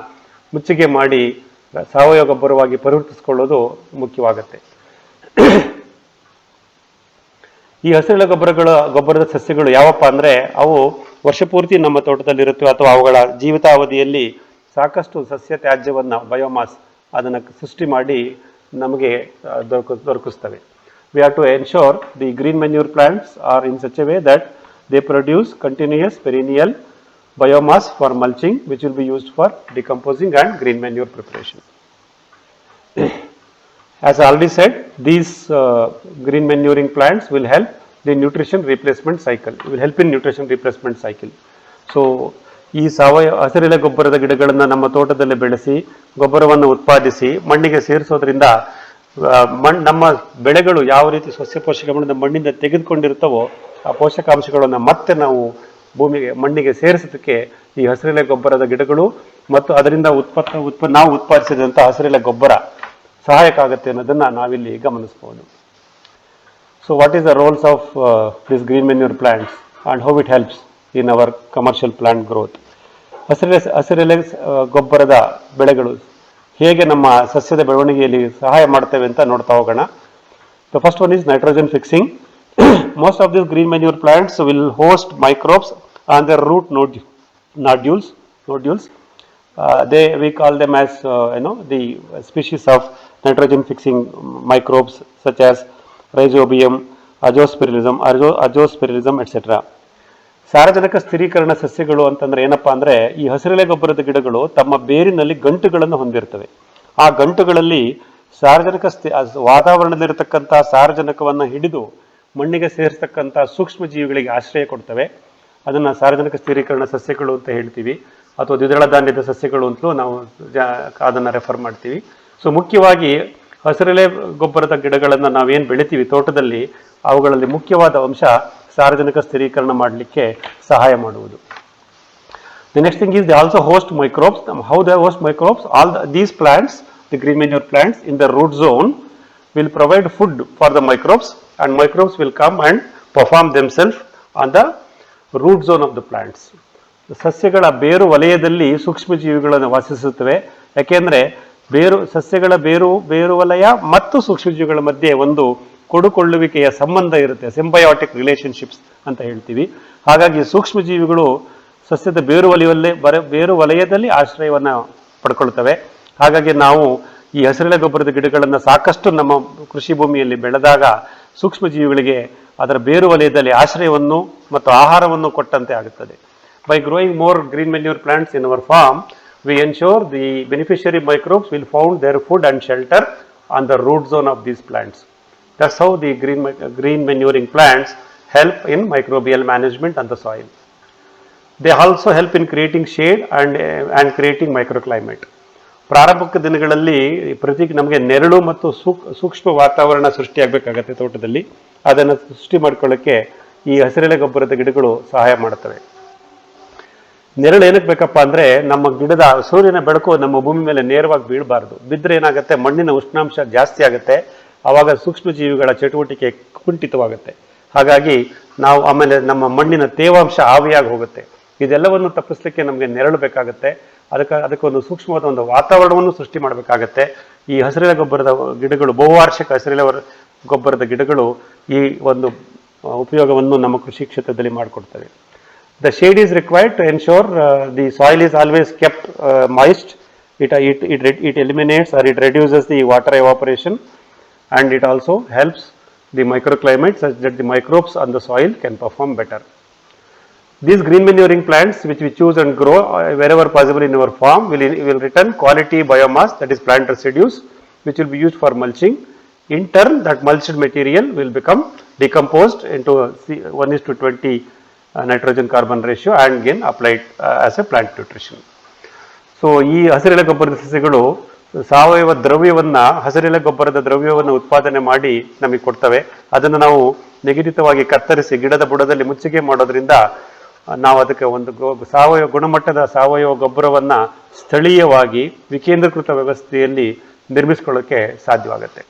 ಮುಚ್ಚಿಗೆ ಮಾಡಿ ಸಾವಯವ ಗೊಬ್ಬರವಾಗಿ ಪರಿವರ್ತಿಸಿಕೊಳ್ಳೋದು ಮುಖ್ಯವಾಗುತ್ತೆ. ಈ ಹಸಿರೆಲೆ ಗೊಬ್ಬರದ ಸಸ್ಯಗಳು ಯಾವಪ್ಪ ಅಂದರೆ ಅವು ವರ್ಷ ಪೂರ್ತಿ ನಮ್ಮ ತೋಟದಲ್ಲಿರುತ್ತವೆ ಅಥವಾ ಅವುಗಳ ಜೀವಿತಾವಧಿಯಲ್ಲಿ ಸಾಕಷ್ಟು ಸಸ್ಯ ತ್ಯಾಜ್ಯವನ್ನು ಬಯೋಮಾಸ್ ಅದನ್ನು ಸೃಷ್ಟಿ ಮಾಡಿ ನಮಗೆ ದೊರಕಿಸ್ತವೆ. We have to ensure the green manure plants are in such a way that they produce continuous perennial biomass for mulching, which will be used for decomposing and green manure preparation. As I already said, these green manuring plants will help the nutrition replacement cycle. Will help in nutrition replacement cycle. So, ಈ ಸಾವಯವ ಹಸಿರೆಲೆ ಗೊಬ್ಬರದ ಗಿಡಗಳನ್ನು ನಮ್ಮ ತೋಟದಲ್ಲಿ ಬೆಳೆಸಿ ಗೊಬ್ಬರವನ್ನು ಉತ್ಪಾದಿಸಿ ಮಣ್ಣಿಗೆ ಸೇರಿಸೋದ್ರಿಂದ ನಮ್ಮ ಬೆಳೆಗಳು ಯಾವ ರೀತಿ ಸಸ್ಯ ಪೋಷಕಾಂಶಗಳನ್ನು ಮಣ್ಣಿಂದ ತೆಗೆದುಕೊಂಡಿರ್ತವೋ ಆ ಪೋಷಕಾಂಶಗಳನ್ನು ಮತ್ತೆ ನಾವು ಮಣ್ಣಿಗೆ ಸೇರಿಸೋದಕ್ಕೆ ಈ ಹಸಿರೆಲೆ ಗೊಬ್ಬರದ ಗಿಡಗಳು ಮತ್ತು ಅದರಿಂದ ನಾವು ಉತ್ಪಾದಿಸಿದಂಥ ಹಸಿರೆಲೆ ಗೊಬ್ಬರ ಸಹಾಯಕ ಆಗುತ್ತೆ ಅನ್ನೋದನ್ನ ನಾವಿಲ್ಲಿ ಗಮನಿಸಬಹುದು. So what is the roles of this green manure plants and how it helps in our commercial plant growth. ಹಸಿರೆಲೆ ಗೊಬ್ಬರದ ಬೆಳೆಗಳು ಹೇಗೆ ನಮ್ಮ ಸಸ್ಯದ ಬೆಳವಣಿಗೆಯಲ್ಲಿ ಸಹಾಯ ಮಾಡ್ತೇವೆ ಅಂತ ನೋಡ್ತಾ ಹೋಗೋಣ. The first one is nitrogen fixing. Most of these green manure plants will host microbes on their root nodules. We call them as the species of nitrogen fixing microbes such as Rhizobium, Azospirillum, etc. ಸಾರಜನಕ ಸ್ಥಿರೀಕರಣ ಸಸ್ಯಗಳು ಅಂತಂದ್ರೆ ಏನಪ್ಪಾ ಅಂದ್ರೆ ಈ ಹಸಿರೆಲೆ ಗೊಬ್ಬರದ ಗಿಡಗಳು ತಮ್ಮ ಬೇರಿನಲ್ಲಿ ಗಂಟುಗಳನ್ನು ಹೊಂದಿರ್ತವೆ. ಆ ಗಂಟುಗಳಲ್ಲಿ ಸಾರಜನಕ ವಾತಾವರಣದಲ್ಲಿರತಕ್ಕಂಥ ಸಾರಜನಕವನ್ನು ಹಿಡಿದು ಮಣ್ಣಿಗೆ ಸೇರಿಸ್ತಕ್ಕಂಥ ಸೂಕ್ಷ್ಮ ಜೀವಿಗಳಿಗೆ ಆಶ್ರಯ ಕೊಡ್ತವೆ. ಅದನ್ನು ಸಾರಜನಕ ಸ್ಥಿರೀಕರಣ ಸಸ್ಯಗಳು ಅಂತ ಹೇಳ್ತೀವಿ ಅಥವಾ ದ್ವಿದಳ ಧಾನ್ಯದ ಸಸ್ಯಗಳು ಅಂತಲೂ ನಾವು ಅದನ್ನು ರೆಫರ್ ಮಾಡ್ತೀವಿ. ಸೊ ಮುಖ್ಯವಾಗಿ ಹಸಿರೆಲೆ ಗೊಬ್ಬರದ ಗಿಡಗಳನ್ನು ನಾವೇನು ಬೆಳಿತೀವಿ ತೋಟದಲ್ಲಿ ಅವುಗಳಲ್ಲಿ ಮುಖ್ಯವಾದ ಅಂಶ ಸಾರಜನಕ ಸ್ಥಿರೀಕರಣ ಮಾಡಲಿಕ್ಕೆ ಸಹಾಯ ಮಾಡುವುದು. The next thing is they also host microbes. How they host microbes? These plants, the green manure plants in the root zone will provide food for the microbes and microbes will come and perform themselves on the root zone of the plants. ಸಸ್ಯಗಳ ಬೇರು ವಲಯದಲ್ಲಿ ಸೂಕ್ಷ್ಮ ಜೀವಿಗಳನ್ನು ವಾಸಿಸುತ್ತವೆ. ಯಾಕೆಂದರೆ ಸಸ್ಯಗಳ ಬೇರು ವಲಯ ಮತ್ತು ಸೂಕ್ಷ್ಮಜೀವಿಗಳ ಮಧ್ಯೆ ಒಂದು ಕೊಡುಕೊಳ್ಳುವಿಕೆಯ ಸಂಬಂಧ ಇರುತ್ತೆ, ಸಿಂಬಯೋಟಿಕ್ ರಿಲೇಶನ್ಶಿಪ್ಸ್ ಅಂತ ಹೇಳ್ತೀವಿ. ಹಾಗಾಗಿ ಸೂಕ್ಷ್ಮಜೀವಿಗಳು ಸಸ್ಯದ ಬೇರು ವಲಯದಲ್ಲಿ ಆಶ್ರಯವನ್ನು ಪಡ್ಕೊಳ್ತವೆ. ಹಾಗಾಗಿ ನಾವು ಈ ಹಸಿರೆಲೆ ಗೊಬ್ಬರದ ಗಿಡಗಳನ್ನು ಸಾಕಷ್ಟು ನಮ್ಮ ಕೃಷಿ ಭೂಮಿಯಲ್ಲಿ ಬೆಳೆದಾಗ ಸೂಕ್ಷ್ಮಜೀವಿಗಳಿಗೆ ಅದರ ಬೇರು ವಲಯದಲ್ಲಿ ಆಶ್ರಯವನ್ನು ಮತ್ತು ಆಹಾರವನ್ನು ಕೊಟ್ಟಂತೆ ಆಗುತ್ತದೆ. By growing more green manure plants in our farm, we ensure the beneficiary microbes will find their food and shelter on the root zone of these plants. That's how the green manuring plants help in microbial management on the soil. They also help in creating shade and creating microclimate. ಪ್ರಾರಂಭಿಕ ದಿನಗಳಲ್ಲಿ ನಮಗೆ ನೆರಳು ಮತ್ತು ಸೂಕ್ಷ್ಮ ವಾತಾವರಣ ಸೃಷ್ಟಿಯಾಗಬೇಕಾಗತ್ತೆ ತೋಟದಲ್ಲಿ. ಅದನ್ನು ಸೃಷ್ಟಿ ಮಾಡ್ಕೊಳ್ಳೋಕ್ಕೆ ಈ ಹಸಿರೆಲೆ ಗೊಬ್ಬರದ ಗಿಡಗಳು ಸಹಾಯ ಮಾಡುತ್ತವೆ. ನೆರಳು ಏನಕ್ಕೆ ಬೇಕಪ್ಪ ಅಂದರೆ ನಮ್ಮ ಗಿಡದ ಸೂರ್ಯನ ಬೆಳಕು ನಮ್ಮ ಭೂಮಿ ಮೇಲೆ ನೇರವಾಗಿ ಬೀಳಬಾರ್ದು. ಬಿದ್ದರೆ ಏನಾಗುತ್ತೆ, ಮಣ್ಣಿನ ಉಷ್ಣಾಂಶ ಜಾಸ್ತಿ ಆಗುತ್ತೆ, ಆವಾಗ ಸೂಕ್ಷ್ಮ ಜೀವಿಗಳ ಚಟುವಟಿಕೆ ಕುಂಠಿತವಾಗುತ್ತೆ. ಹಾಗಾಗಿ ನಾವು ಆಮೇಲೆ ನಮ್ಮ ಮಣ್ಣಿನ ತೇವಾಂಶ ಆವಿಯಾಗಿ ಹೋಗುತ್ತೆ. ಇದೆಲ್ಲವನ್ನು ತಪ್ಪಿಸ್ಲಿಕ್ಕೆ ನಮಗೆ ನೆರಳು ಬೇಕಾಗುತ್ತೆ. ಅದಕ್ಕೊಂದು ಸೂಕ್ಷ್ಮವಾದ ಒಂದು ವಾತಾವರಣವನ್ನು ಸೃಷ್ಟಿ ಮಾಡಬೇಕಾಗತ್ತೆ. ಈ ಹಸಿರೆಲೆ ಗೊಬ್ಬರದ ಗಿಡಗಳು, ಬಹುವಾರ್ಷಿಕ ಹಸಿರೆಲೆ ಗೊಬ್ಬರದ ಗಿಡಗಳು ಈ ಒಂದು ಉಪಯೋಗವನ್ನು ನಮ್ಮ ಕೃಷಿ ಕ್ಷೇತ್ರದಲ್ಲಿ ಮಾಡಿಕೊಡ್ತವೆ. The shade is required to ensure the soil is always kept moist. It eliminates or it reduces the water evaporation, and it also helps the microclimate such that the microbes on the soil can perform better. These green manuring plants which we choose and grow wherever possible in our farm will return quality biomass, that is plant residues, which will be used for mulching. In turn, that mulched material will become decomposed into 1:20 nitrogen carbon ratio and again applied as a plant nutrition. So ಈ ಹಸಿರೆಲೆ ಗೊಬ್ಬರದ ಸಸ್ಯಗಳು ಸಾವಯವ ದ್ರವ್ಯವನ್ನ, ಹಸಿರೆಲೆ ಗೊಬ್ಬರದ ದ್ರವ್ಯವನ್ನು ಉತ್ಪಾದನೆ ಮಾಡಿ ನಮಗೆ ಕೊಡ್ತವೆ. ಅದನ್ನು ನಾವು ನಿಗದಿತವಾಗಿ ಕತ್ತರಿಸಿ ಗಿಡದ ಬುಡದಲ್ಲಿ ಮುಚ್ಚಿಗೆ ಮಾಡೋದ್ರಿಂದ ನಾವು ಅದಕ್ಕೆ ಒಂದು ಸಾವಯವ ಗುಣಮಟ್ಟದ ಸಾವಯವ ಗೊಬ್ಬರವನ್ನ ಸ್ಥಳೀಯವಾಗಿ ವಿಕೇಂದ್ರೀಕೃತ ವ್ಯವಸ್ಥೆಯಲ್ಲಿ ನಿರ್ಮಿಸಿಕೊಳ್ಳೋಕೆ ಸಾಧ್ಯವಾಗುತ್ತೆ.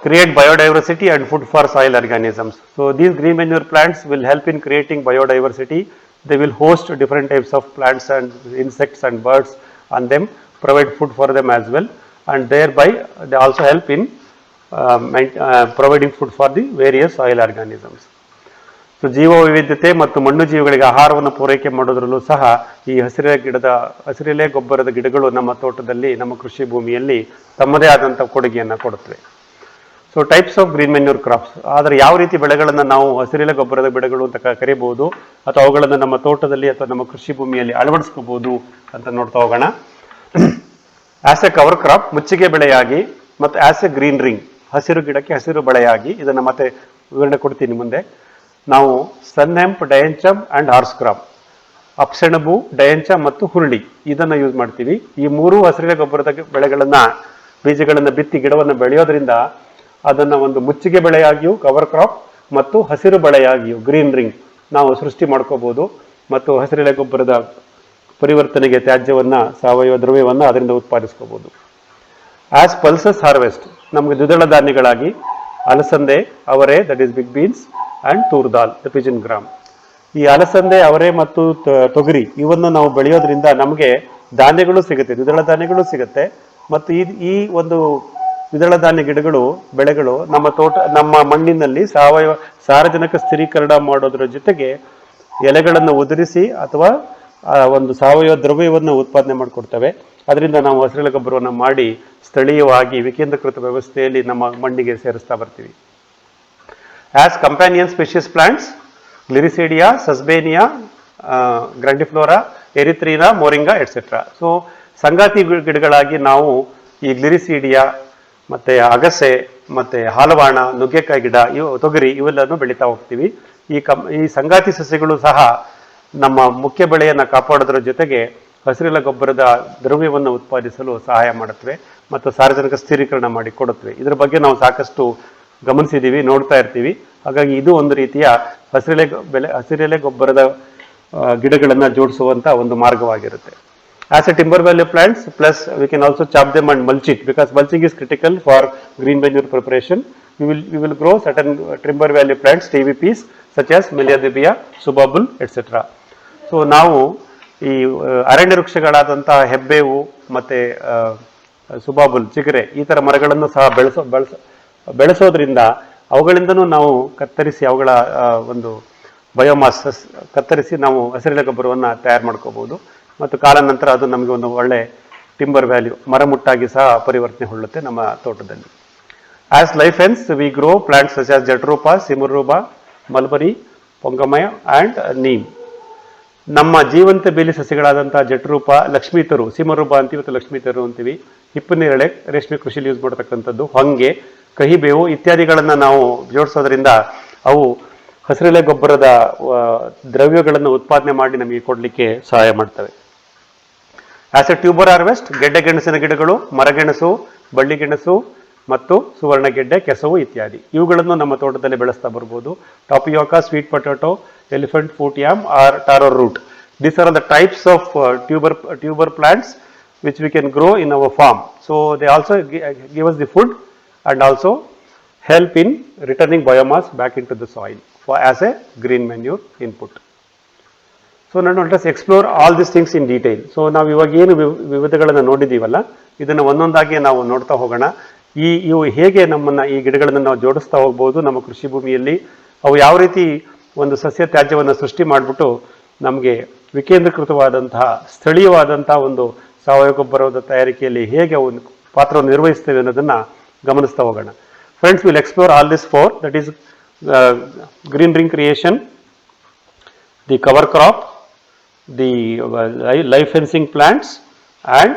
Create biodiversity and food for soil organisms. So these green manure plants will help in creating biodiversity. They will host different types of plants and insects and birds on them, provide food for them as well, and thereby they also help in providing food for the various soil organisms. So ಜೀವ ವೈವಿಧ್ಯತೆ ಮತ್ತು ಮಣ್ಣು ಜೀವಿಗಳಿಗೆ ಆಹಾರವನ್ನು ಪೂರೈಕೆ ಮಾಡೋದ್ರಲ್ಲೂ ಸಹ ಈ ಹಸಿರೆಲೆ ಗೊಬ್ಬರದ ಗಿಡಗಳು ನಮ್ಮ ತೋಟದಲ್ಲಿ, ನಮ್ಮ ಕೃಷಿ ಭೂಮಿಯಲ್ಲಿ ತಮ್ಮದೇ ಆದಂಥ ಕೊಡುಗೆಯನ್ನು ಕೊಡುತ್ತವೆ. So types of green manure crops. ಆದರೆ ಯಾವ ರೀತಿ ಬೆಳೆಗಳನ್ನು ನಾವು ಹಸಿರೆಲೆ ಗೊಬ್ಬರದ ಬೆಳೆಗಳು ಅಂತ ಕರೀಬಹುದು, ಅಥವಾ ಅವುಗಳನ್ನು ನಮ್ಮ ತೋಟದಲ್ಲಿ ಅಥವಾ ನಮ್ಮ ಕೃಷಿ ಭೂಮಿಯಲ್ಲಿ ಅಳವಡಿಸ್ಕೋಬಹುದು ಅಂತ ನೋಡ್ತಾ ಹೋಗೋಣ. ಆಸ್ ಎ ಕವರ್ ಕ್ರಾಪ್, ಮುಚ್ಚಿಗೆ ಬೆಳೆಯಾಗಿ, ಮತ್ತು ಆಸ್ ಎ ಗ್ರೀನ್ ರಿಂಗ್, ಹಸಿರು ಗಿಡಕ್ಕೆ ಹಸಿರು ಬೆಳೆಯಾಗಿ. ಇದನ್ನು ಮತ್ತೆ ವಿವರಣೆ ಕೊಡ್ತೀನಿ ಮುಂದೆ. ನಾವು ಸನ್ನೆಂಪ್, ಡಯಂಚಮ್ ಅಂಡ್ ಹಾರ್ಸ್ ಕ್ರಾಪ್, ಅಪ್ಸೆಣಬು, ಡಯಂಚ ಮತ್ತು ಹುರುಳಿ, ಇದನ್ನು ಯೂಸ್ ಮಾಡ್ತೀವಿ. ಈ ಮೂರು ಹಸಿರೆಲೆ ಗೊಬ್ಬರದ ಬೀಜಗಳನ್ನು ಬಿತ್ತಿ ಗಿಡವನ್ನು ಬೆಳೆಯೋದ್ರಿಂದ ಅದನ್ನು ಒಂದು ಮುಚ್ಚಿಗೆ ಬೆಳೆಯಾಗಿಯೂ, ಕವರ್ ಕ್ರಾಪ್, ಮತ್ತು ಹಸಿರು ಬೆಳೆಯಾಗಿಯೂ, ಗ್ರೀನ್ ರಿಂಗ್, ನಾವು ಸೃಷ್ಟಿ ಮಾಡ್ಕೋಬಹುದು. ಮತ್ತು ಹಸಿರೆಲೆ ಗೊಬ್ಬರದ ಪರಿವರ್ತನೆಗೆ ತ್ಯಾಜ್ಯವನ್ನ, ಸಾವಯವ ದ್ರವ್ಯವನ್ನ ಅದರಿಂದ ಉತ್ಪಾದಿಸ್ಕೋಬಹುದು. ಆಸ್ ಪಲ್ಸಸ್ ಹಾರ್ವೆಸ್ಟ್, ನಮಗೆ ದ್ವಿದಳ ಧಾನ್ಯಗಳಾಗಿ ಅಲಸಂದೆ, ಅವರೆ, that is big beans, and toor dal, the pigeon gram. ಈ ಅಲಸಂದೆ, ಅವರೆ ಮತ್ತು ತೊಗರಿ ಇವನ್ನು ನಾವು ಬೆಳೆಯೋದ್ರಿಂದ ನಮಗೆ ಧಾನ್ಯಗಳು ಸಿಗುತ್ತೆ, ದ್ವಿದಳ ಧಾನ್ಯಗಳು ಸಿಗುತ್ತೆ. ಮತ್ತು ಈ ಒಂದು ದ್ವಿದಳ ಧಾನ್ಯ ಬೆಳೆಗಳು ನಮ್ಮ ಮಣ್ಣಿನಲ್ಲಿ ಸಾವಯವ ಸಾರಜನಕ ಸ್ಥಿರೀಕರಣ ಮಾಡೋದ್ರ ಜೊತೆಗೆ ಎಲೆಗಳನ್ನು ಉದುರಿಸಿ ಅಥವಾ ಒಂದು ಸಾವಯವ ದ್ರವ್ಯವನ್ನು ಉತ್ಪಾದನೆ ಮಾಡಿಕೊಡ್ತವೆ. ಅದರಿಂದ ನಾವು ಹಸಿರೆಲೆ ಗೊಬ್ಬರವನ್ನು ಮಾಡಿ ಸ್ಥಳೀಯವಾಗಿ ವಿಕೇಂದ್ರೀಕೃತ ವ್ಯವಸ್ಥೆಯಲ್ಲಿ ನಮ್ಮ ಮಣ್ಣಿಗೆ ಸೇರಿಸ್ತಾ ಬರ್ತೀವಿ. As companion species plants, Gliricidia, Susbania, Grandiflora, Erythrina, Moringa, etc. So ಸಂಗಾತಿ ಗಿಡಗಳಾಗಿ ನಾವು ಈ ಗ್ಲಿರಿಸಿಡಿಯಾ, ಮತ್ತೆ ಅಗಸೆ, ಮತ್ತೆ ಹಾಲವಾಣ, ನುಗ್ಗೆಕಾಯಿ ಗಿಡ, ತೊಗರಿ ಇವೆಲ್ಲನೂ ಬೆಳೀತಾ ಹೋಗ್ತೀವಿ. ಈ ಸಂಗಾತಿ ಸಸ್ಯಗಳು ಸಹ ನಮ್ಮ ಮುಖ್ಯ ಬೆಳೆಯನ್ನು ಕಾಪಾಡೋದ್ರ ಜೊತೆಗೆ ಹಸಿರೆಲೆ ಗೊಬ್ಬರದ ದ್ರವ್ಯವನ್ನು ಉತ್ಪಾದಿಸಲು ಸಹಾಯ ಮಾಡುತ್ತವೆ ಮತ್ತು ಸಾರ್ವಜನಿಕ ಸ್ಥಿರೀಕರಣ ಮಾಡಿ ಕೊಡುತ್ತವೆ. ಇದರ ಬಗ್ಗೆ ನಾವು ಸಾಕಷ್ಟು ಗಮನಿಸಿದ್ದೀವಿ, ನೋಡ್ತಾ ಇರ್ತೀವಿ. ಹಾಗಾಗಿ ಇದು ಒಂದು ರೀತಿಯ ಹಸಿರೆಲೆ ಗೊಬ್ಬರದ ಗಿಡಗಳನ್ನು ಜೋಡಿಸುವಂತ ಒಂದು ಮಾರ್ಗವಾಗಿರುತ್ತೆ. As a timber value plants, plus we can also chop them and mulch it, because mulching is critical for green manure preparation. We will grow certain timber value plants, TVPs, such as Meliadibia, Subabul, etc. So ನಾವು ಈ ಅರಣ್ಯ ವೃಕ್ಷಗಳಾದಂತಹ ಹೆಬ್ಬೇವು ಮತ್ತೆ ಸುಬಾಬುಲ್, ಚಿಗರೆ, ಈ ತರ ಮರಗಳನ್ನು ಸಹ ಬೆಳೆಸೋದ್ರಿಂದ ಅವುಗಳಿಂದನೂ ನಾವು ಕತ್ತರಿಸಿ ಅವುಗಳ ಒಂದು ಬಯೋಮಾಸ್ ಕತ್ತರಿಸಿ ನಾವು ಹಸಿರೆಲೆ ಗೊಬ್ಬರವನ್ನು ತಯಾರು ಮಾಡ್ಕೋಬಹುದು. ಮತ್ತು ಕಾಲಾನಂತರ ಅದು ನಮಗೆ ಒಂದು ಒಳ್ಳೆ ಟಿಂಬರ್ ವ್ಯಾಲ್ಯೂ, ಮರಮುಟ್ಟಾಗಿ ಸಹ ಪರಿವರ್ತನೆ ಹೊಳ್ಳುತ್ತೆ ನಮ್ಮ ತೋಟದಲ್ಲಿ. As live fence, we grow plants such as jatropha, simarouba, mulberry, pongamia and neem. ನಮ್ಮ ಜೀವಂತ ಬೇಲಿ ಸಸ್ಯಗಳಾದಂತಹ ಜಟ್ರೂಪ, ಲಕ್ಷ್ಮೀತರು, ಸಿಮರೂಪ ಅಂತೀವಿ ಮತ್ತು ಲಕ್ಷ್ಮೀತರು ಅಂತೀವಿ, ಹಿಪ್ಪನೇರಳೆ, ರೇಷ್ಮೆ ಕೃಷಿಯಲ್ಲಿ ಯೂಸ್ ಮಾಡತಕ್ಕಂಥದ್ದು, ಹೊಂಗೆ, ಕಹಿಬೇವು ಇತ್ಯಾದಿಗಳನ್ನು ನಾವು ಜೋಡಿಸೋದ್ರಿಂದ ಅವು ಹಸಿರೆಲೆ ಗೊಬ್ಬರದ ದ್ರವ್ಯಗಳನ್ನು ಉತ್ಪಾದನೆ ಮಾಡಿ ನಮಗೆ ಕೊಡಲಿಕ್ಕೆ ಸಹಾಯ ಮಾಡ್ತವೆ. ಆಸ್ ಎ ಟ್ಯೂಬರ್ ಹಾರ್ವೆಸ್ಟ್, ಗೆಡ್ಡೆ ಗೆಣಸಿನ ಗಿಡಗಳು, ಮರಗೆಣಸು, ಬಳ್ಳಿಗೆಣಸು ಮತ್ತು ಸುವರ್ಣಗೆಡ್ಡೆ, ಕೆಸವು ಇತ್ಯಾದಿ ಇವುಗಳನ್ನು ನಮ್ಮ ತೋಟದಲ್ಲಿ ಬೆಳೆಸ್ತಾ ಬರ್ಬೋದು. Tapioca, sweet potato, elephant foot yam or taro root. These are the types of tuber plants which we can grow in our farm. So they also give us the food and also help in returning biomass back into the soil as a green manure input. So now let us explore all these things in detail. So ನಾವು ಇವಾಗ ಏನು ವಿವಿಧಗಳನ್ನು ನೋಡಿದ್ದೀವಲ್ಲ, ಇದನ್ನು ಒಂದೊಂದಾಗಿ ನಾವು ನೋಡ್ತಾ ಹೋಗೋಣ. ಇವು ಹೇಗೆ ಈ ಗಿಡಗಳನ್ನು ನಾವು ಜೋಡಿಸ್ತಾ ಹೋಗ್ಬೋದು ನಮ್ಮ ಕೃಷಿ ಭೂಮಿಯಲ್ಲಿ, ಅವು ಯಾವ ರೀತಿ ಒಂದು ಸಸ್ಯ ತ್ಯಾಜ್ಯವನ್ನು ಸೃಷ್ಟಿ ಮಾಡಿಬಿಟ್ಟು ನಮಗೆ ವಿಕೇಂದ್ರೀಕೃತವಾದಂತಹ ಸ್ಥಳೀಯವಾದಂತಹ ಒಂದು ಸಾವಯವ ಗೊಬ್ಬರದ ತಯಾರಿಕೆಯಲ್ಲಿ ಹೇಗೆ ಅವು ಪಾತ್ರವನ್ನು ನಿರ್ವಹಿಸ್ತೇವೆ ಅನ್ನೋದನ್ನು ಗಮನಿಸ್ತಾ ಹೋಗೋಣ. Friends, will explore all this four, that is green ring creation, the cover crop, the life fencing plants and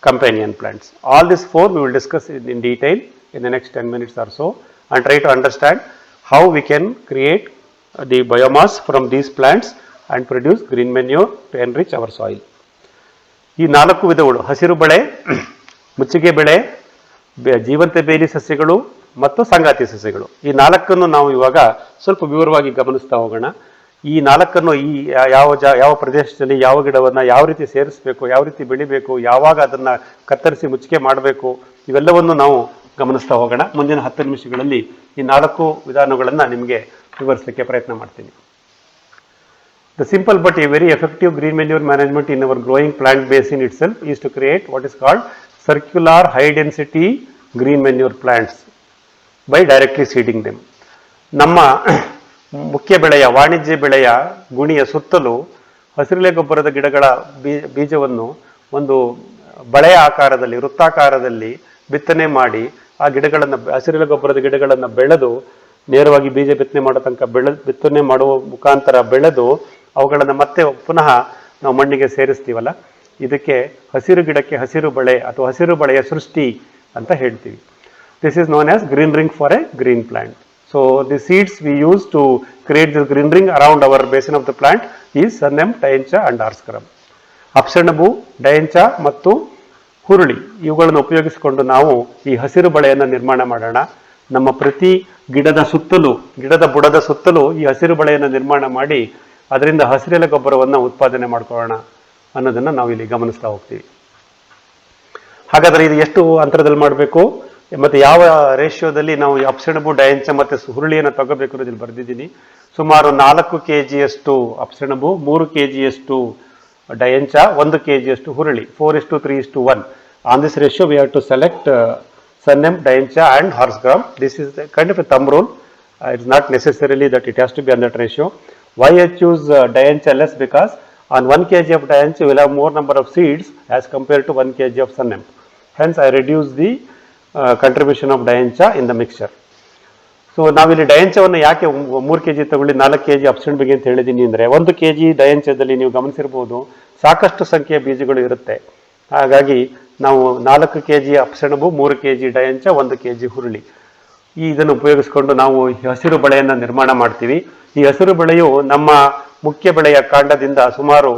companion plants. All these four we will discuss in detail in the next 10 minutes or so, and try to understand how we can create the biomass from these plants and produce green manure to enrich our soil. ಈ 4 ವಿಧಗಳು ಹಸಿರು ಬೆಳೆ, ಮುಚ್ಚಿಗೆ ಬೆಳೆ, ಜೀವಂತ ಬೇಲಿ ಸಸ್ಯಗಳು ಮತ್ತು ಸಂಗಾತಿ ಸಸ್ಯಗಳು, ಈ 4 ನಾವು ಇವಾಗ ಸ್ವಲ್ಪ ವಿವರವಾಗಿ ಗಮನಿಸ್ತಾ ಹೋಗೋಣ. ಈ 4 ಈ ಯಾವ ಪ್ರದೇಶದಲ್ಲಿ ಯಾವ ಗಿಡವನ್ನು ಯಾವ ರೀತಿ ಸೇರಿಸಬೇಕು, ಯಾವ ರೀತಿ ಬೆಳಿಬೇಕು, ಯಾವಾಗ ಅದನ್ನು ಕತ್ತರಿಸಿ ಮುಚ್ಚಿಗೆ ಮಾಡಬೇಕು, ಇವೆಲ್ಲವನ್ನು ನಾವು ಗಮನಿಸ್ತಾ ಹೋಗೋಣ. ಮುಂದಿನ 10 ನಿಮಿಷಗಳಲ್ಲಿ ಈ 4 ವಿಧಾನಗಳನ್ನು ನಿಮಗೆ ವಿವರಿಸಲಿಕ್ಕೆ ಪ್ರಯತ್ನ ಮಾಡ್ತೀನಿ. The simple but a very effective green manure management in our growing plant base in itself is to create what is called circular high density green manure plants by directly seeding them. ನಮ್ಮ ಮುಖ್ಯ ಬೆಳೆಯ ವಾಣಿಜ್ಯ ಬೆಳೆಯ ಗುಣಿಯ ಸುತ್ತಲೂ ಹಸಿರೆಲೆ ಗೊಬ್ಬರದ ಗಿಡಗಳ ಬೀಜವನ್ನು ಒಂದು ಬಳೆಯ ಆಕಾರದಲ್ಲಿ, ವೃತ್ತಾಕಾರದಲ್ಲಿ ಬಿತ್ತನೆ ಮಾಡಿ ಆ ಗಿಡಗಳನ್ನು, ಹಸಿರೆಲೆ ಗೊಬ್ಬರದ ಗಿಡಗಳನ್ನು ಬೆಳೆದು ನೇರವಾಗಿ ಬೀಜ ಬಿತ್ತನೆ ಮಾಡೋ ತನಕ ಬಿತ್ತನೆ ಮಾಡುವ ಮುಖಾಂತರ ಬೆಳೆದು ಅವುಗಳನ್ನು ಮತ್ತೆ ಪುನಃ ನಾವು ಮಣ್ಣಿಗೆ ಸೇರಿಸ್ತೀವಲ್ಲ, ಇದಕ್ಕೆ ಹಸಿರು ಗಿಡಕ್ಕೆ ಹಸಿರು ಬಳೆ ಅಥವಾ ಹಸಿರು ಬಳೆಯ ಸೃಷ್ಟಿ ಅಂತ ಹೇಳ್ತೀವಿ. This is known as green ring for A green plant. So the seeds we use to create this green ring around our basin of the plant is Sunnem, Dayancha and Arscarum. ಅಪ್ಸೆಣಬು, ಡಯಂಚ ಮತ್ತು ಹುರುಳಿ ಇವುಗಳನ್ನು ಉಪಯೋಗಿಸಿಕೊಂಡು ನಾವು ಈ ಹಸಿರು ಬಳೆಯನ್ನು ನಿರ್ಮಾಣ ಮಾಡೋಣ. ನಮ್ಮ ಪ್ರತಿ ಗಿಡದ ಸುತ್ತಲೂ, ಗಿಡದ ಬುಡದ ಸುತ್ತಲೂ ಈ ಹಸಿರು ಬಳೆಯನ್ನು ನಿರ್ಮಾಣ ಮಾಡಿ ಅದರಿಂದ ಹಸಿರೆಲೆ ಗೊಬ್ಬರವನ್ನು ಉತ್ಪಾದನೆ ಮಾಡ್ಕೊಳ್ಳೋಣ ಅನ್ನೋದನ್ನು ನಾವು ಇಲ್ಲಿ ಗಮನಿಸ್ತಾ ಹೋಗ್ತೀವಿ. ಹಾಗಾದರೆ ಇದು ಎಷ್ಟು ಅಂತರದಲ್ಲಿ ಮಾಡಬೇಕು ಮತ್ತು ಯಾವ ರೇಷಿಯೋದಲ್ಲಿ ನಾವು ಅಪ್ಸೆಣಬು, ಡಯಂಚ ಮತ್ತು ಹುರುಳಿಯನ್ನು ತಗೋಬೇಕು ಅನ್ನೋದಿಲ್ಲಿ ಬರೆದಿದ್ದೀನಿ. ಸುಮಾರು 4 kgಯಷ್ಟು ಅಪ್ಸೆಣಬು, 3 kgಯಷ್ಟು ಡಯಂಚ, 1 kgಯಷ್ಟು ಹುರುಳಿ, 4:3:1. On this ratio we have to select Sunnem, Dayancha and Arscarum. This is kind of a thumb rule. It's not necessarily that it has to be on that ratio. Why I choose Dayancha less? Because on 1 kg of Dayancha you will have more number of seeds as compared to 1 kg of Sunnem. Hence I reduce the contribution of Dayancha in the mixture. So ನಾವಿಲ್ಲಿ ಡಯಂಚವನ್ನು ಯಾಕೆ 3 kg ತಗೊಳ್ಳಿ 4 kg ಅಪ್ಸೆಣಬಿಗೆ ಅಂತ ಹೇಳಿದ್ದೀನಿ ಅಂದರೆ, 1 kg ಡಯಂಚದಲ್ಲಿ ನೀವು ಗಮನಿಸಿರ್ಬೋದು ಸಾಕಷ್ಟು ಸಂಖ್ಯೆಯ ಬೀಜಗಳು ಇರುತ್ತೆ. ಹಾಗಾಗಿ ನಾವು 4 kg ಅಪ್ಸೆಣಬು, 3 kg ಡಯಂಚ, 1 kg ಹುರುಳಿ ಇದನ್ನು ಉಪಯೋಗಿಸಿಕೊಂಡು ನಾವು ಹಸಿರು ಬಳೆಯನ್ನು ನಿರ್ಮಾಣ ಮಾಡ್ತೀವಿ. ಈ ಹಸಿರು ಬಳೆಯು ನಮ್ಮ ಮುಖ್ಯ ಬೆಳೆಯ ಕಾಂಡದಿಂದ ಸುಮಾರು